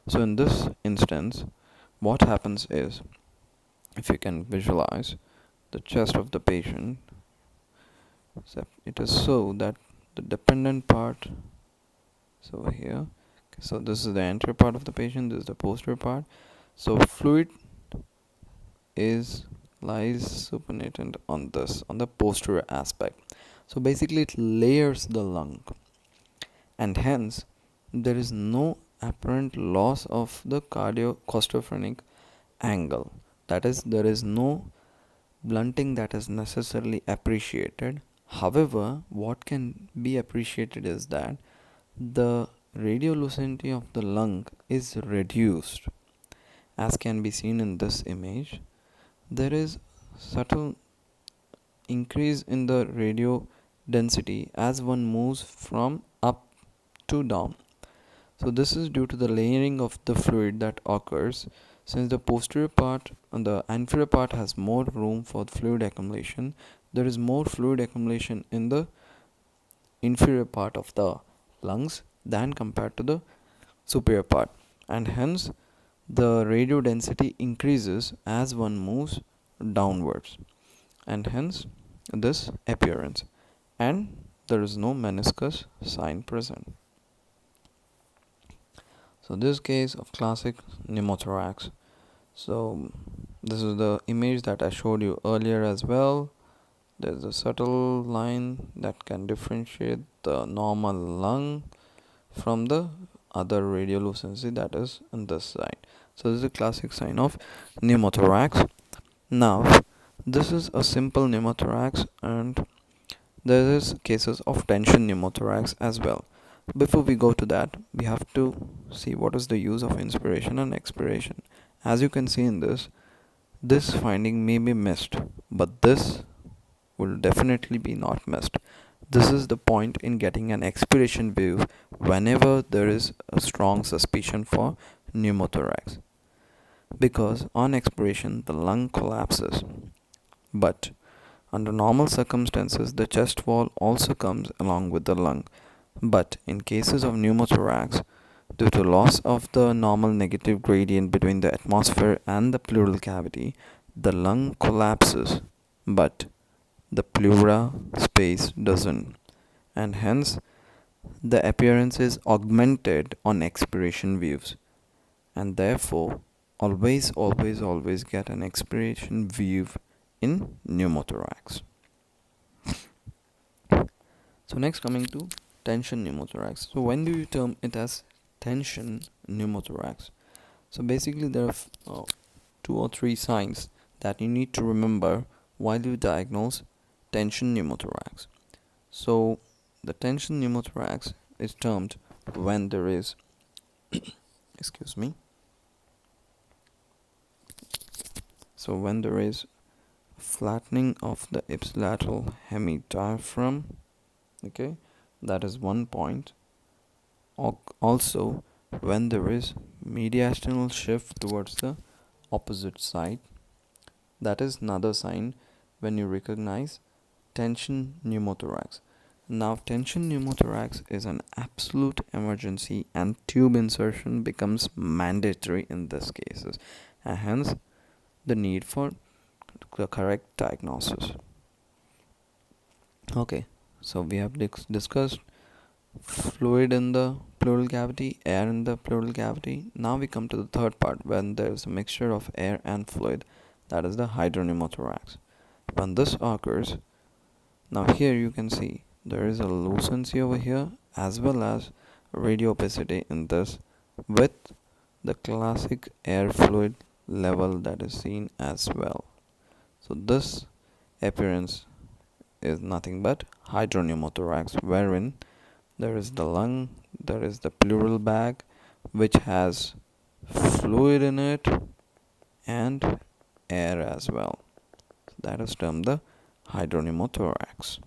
So in this instance, what happens is, if you can visualize the chest of the patient, it is so that the dependent part So here, so this is the anterior part of the patient, this is the posterior part. So fluid is lies supernatant on this, on the posterior aspect. So basically it layers the lung, and hence there is no apparent loss of the cardiocostophrenic angle. That is, there is no blunting that is necessarily appreciated. However, what can be appreciated is that the radiolucency of the lung is reduced, as can be seen in this image. There is subtle increase in the radio density as one moves from up to down. So this is due to the layering of the fluid that occurs. Since the posterior part and the inferior part has more room for fluid accumulation, there is more fluid accumulation in the inferior part of the lungs than compared to the superior part, and hence the radio density increases as one moves downwards, and hence this appearance, and there is no meniscus sign present. So this case of classic pneumothorax. So this is the image that I showed you earlier as well. There's a subtle line that can differentiate the normal lung from the other radiolucency that is on this side. So this is a classic sign of pneumothorax. Now this is a simple pneumothorax, and there is cases of tension pneumothorax as well. Before we go to that, we have to see what is the use of inspiration and expiration. As you can see in this finding may be missed, but this will definitely be not missed. This is the point in getting an expiration view whenever there is a strong suspicion for pneumothorax, because on expiration the lung collapses, but under normal circumstances the chest wall also comes along with the lung. But in cases of pneumothorax, due to loss of the normal negative gradient between the atmosphere and the pleural cavity, the lung collapses, but the pleura space doesn't, and hence the appearance is augmented on expiration views, and therefore always get an expiration view in pneumothorax. So next, coming to tension pneumothorax. So when do you term it as tension pneumothorax? So basically there are two or three signs that you need to remember while you diagnose tension pneumothorax. So the tension pneumothorax is termed when there is excuse me. So when there is flattening of the ipsilateral hemidiaphragm, okay, that is one point. Also, when there is mediastinal shift towards the opposite side, that is another sign when you recognize tension pneumothorax. Now, tension pneumothorax is an absolute emergency, and tube insertion becomes mandatory in these cases, and hence the need for the correct diagnosis. Okay, so we have discussed fluid in the pleural cavity, air in the pleural cavity. Now we come to the third part, when there is a mixture of air and fluid, that is the hydropneumothorax. When this occurs, now here you can see there is a lucency over here as well as radiopacity in this, with the classic air fluid level that is seen as well. So this appearance is nothing but hydropneumothorax, wherein there is the lung, there is the pleural bag which has fluid in it and air as well. That is termed the hydropneumothorax.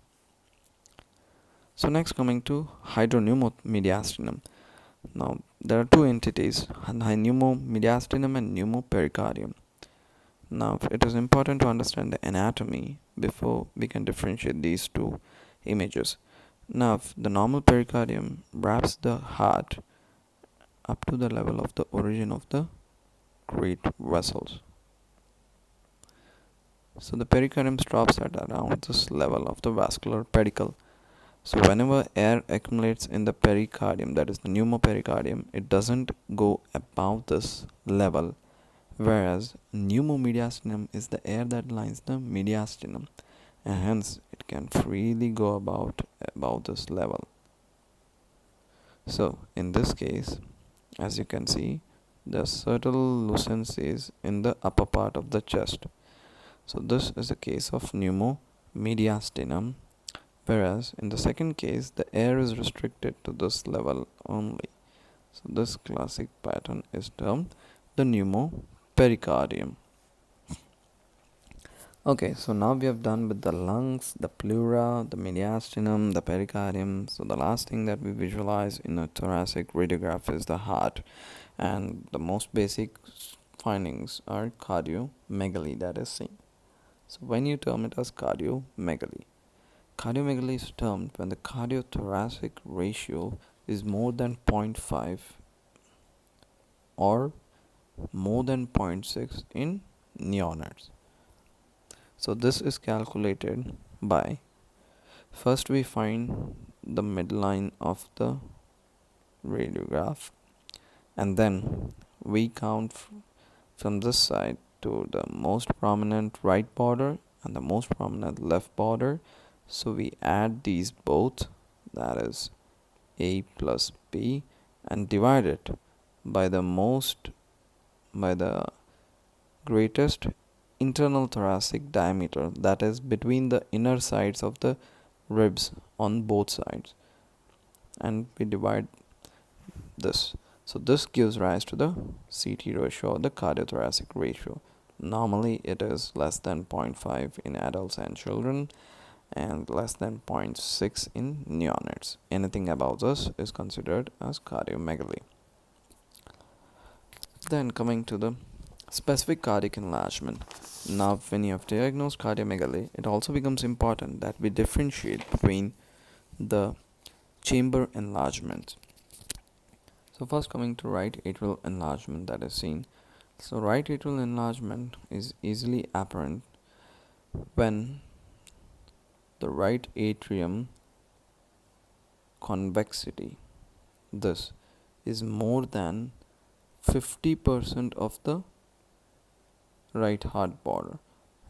So next, coming to hydropneumomediastinum. Now there are two entities, pneumomediastinum and pneumopericardium. Now it is important to understand the anatomy before we can differentiate these two images. Now the normal pericardium wraps the heart up to the level of the origin of the great vessels. So the pericardium stops at around this level of the vascular pedicle. So whenever air accumulates in the pericardium, that is the pneumopericardium, it doesn't go above this level, whereas pneumomediastinum is the air that lines the mediastinum, and hence it can freely go about this level. So in this case, as you can see, the subtle lucence is in the upper part of the chest. So this is a case of pneumomediastinum, whereas in the second case the air is restricted to this level only. So this classic pattern is termed the pneumopericardium. Okay, so now we have done with the lungs, the pleura, the mediastinum, the pericardium. So the last thing that we visualize in a thoracic radiograph is the heart, and the most basic findings are cardiomegaly that is seen. So when you term it as cardiomegaly is termed when the cardiothoracic ratio is more than 0.5 or more than 0.6 in neonates. So this is calculated by, first we find the midline of the radiograph, and then we count from this side to the most prominent right border and the most prominent left border. So we add these both, that is A plus B, and divide it by the greatest internal thoracic diameter, that is between the inner sides of the ribs on both sides, and we divide this. So this gives rise to the CT ratio, or the cardiothoracic ratio. Normally it is less than 0.5 in adults and children and less than 0.6 in neonates. Anything above this is considered as cardiomegaly. Then coming to the specific cardiac enlargement. Now when you have diagnosed cardiomegaly, it also becomes important that we differentiate between the chamber enlargement. So first coming to right atrial enlargement that is seen. So right atrial enlargement is easily apparent when the right atrium convexity, this is more than 50% of the right heart border.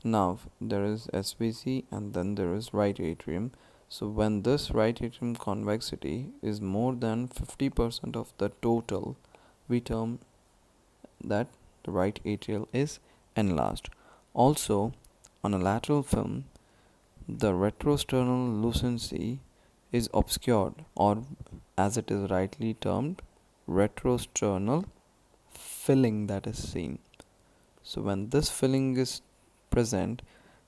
Now there is SVC and then there is right atrium. So when this right atrium convexity is more than 50% of the total, we term that the right atrial is enlarged. Also, on a lateral film, the retrosternal lucency is obscured, or as it is rightly termed, retrosternal filling that is seen. So when this filling is present,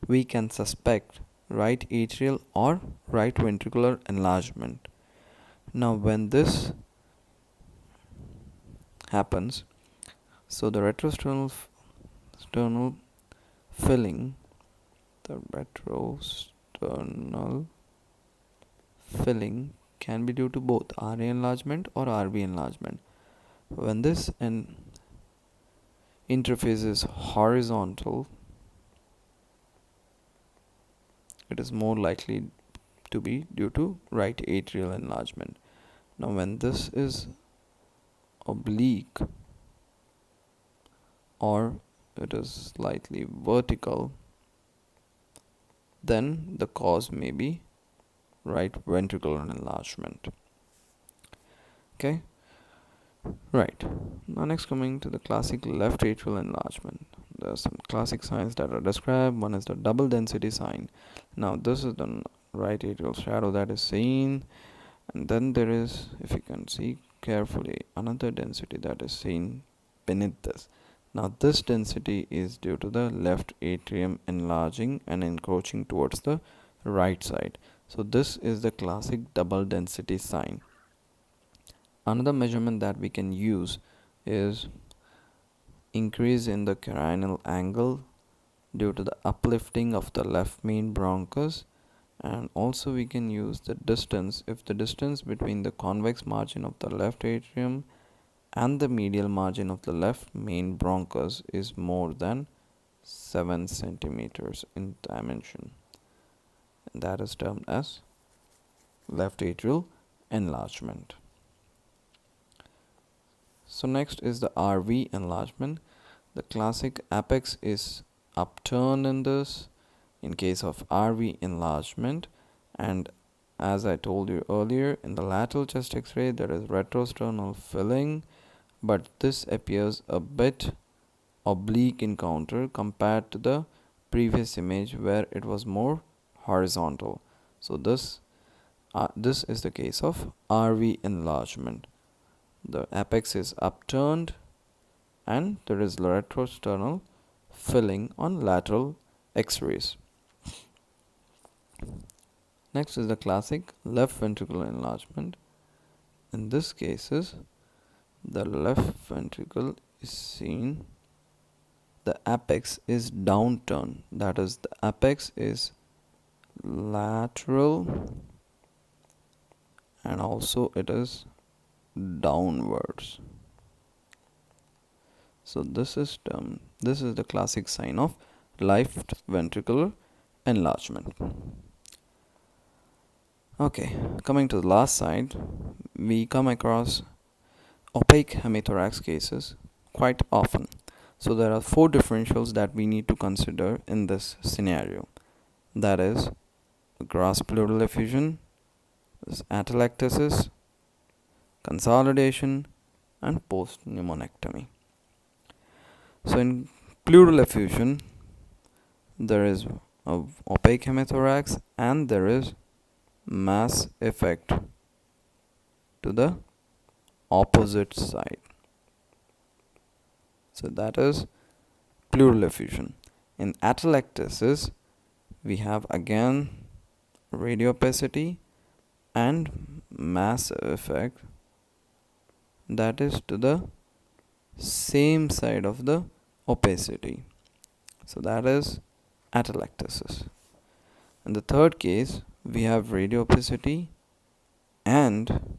we can suspect right atrial or right ventricular enlargement. Now when this happens, so the retrosternal filling, the retrosternal filling can be due to both RA enlargement or RB enlargement. When this interface is horizontal, it is more likely to be due to right atrial enlargement. Now when this is oblique or it is slightly vertical, then the cause may be right ventricular enlargement. Okay, right. Now next coming to the classic left atrial enlargement. There are some classic signs that are described. One is the double density sign. Now this is the right atrial shadow that is seen, and then there is, if you can see carefully, another density that is seen beneath this. Now this density is due to the left atrium enlarging and encroaching towards the right side. So this is the classic double density sign. Another measurement that we can use is increase in the carinal angle due to the uplifting of the left main bronchus, and also we can use the distance. If the distance between the convex margin of the left atrium and the medial margin of the left main bronchus is more than 7 centimeters in dimension, and that is termed as left atrial enlargement. So next is the RV enlargement. The classic apex is upturned in this in case of RV enlargement, and as I told you earlier, in the lateral chest x-ray there is retrosternal filling, but this appears a bit oblique in counter compared to the previous image where it was more horizontal. So this is the case of RV enlargement. The apex is upturned and there is retrosternal filling on lateral x-rays. Next is the classic left ventricular enlargement. In this cases, the left ventricle is seen, the apex is downturned, that is, the apex is lateral and also it is downwards. So this is the classic sign of left ventricular enlargement. Okay, coming to the last side, we come across opaque hemithorax cases quite often. So there are 4 differentials that we need to consider in this scenario. That is gross pleural effusion, atelectasis, consolidation, and post-pneumonectomy. So in pleural effusion, there is a opaque hemithorax and there is mass effect to the opposite side. So that is pleural effusion. In atelectasis, we have again radiopacity and mass effect that is to the same side of the opacity. So that is atelectasis. In the third case, we have radiopacity and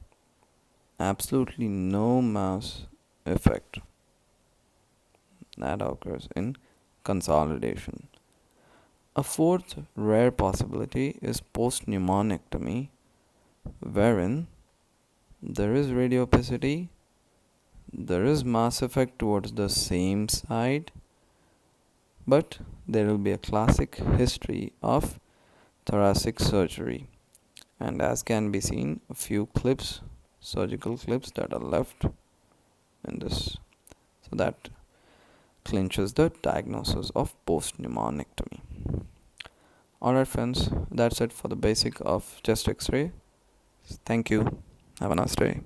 absolutely no mass effect. That occurs in consolidation. A fourth rare possibility is post-pneumonectomy, wherein there is radiopacity, there is mass effect towards the same side, but there will be a classic history of thoracic surgery, and as can be seen, a few clips, surgical clips that are left in this, so that clinches the diagnosis of post-pneumonectomy. Alright friends, that's it for the basic of chest x-ray. Thank you. Have a nice day.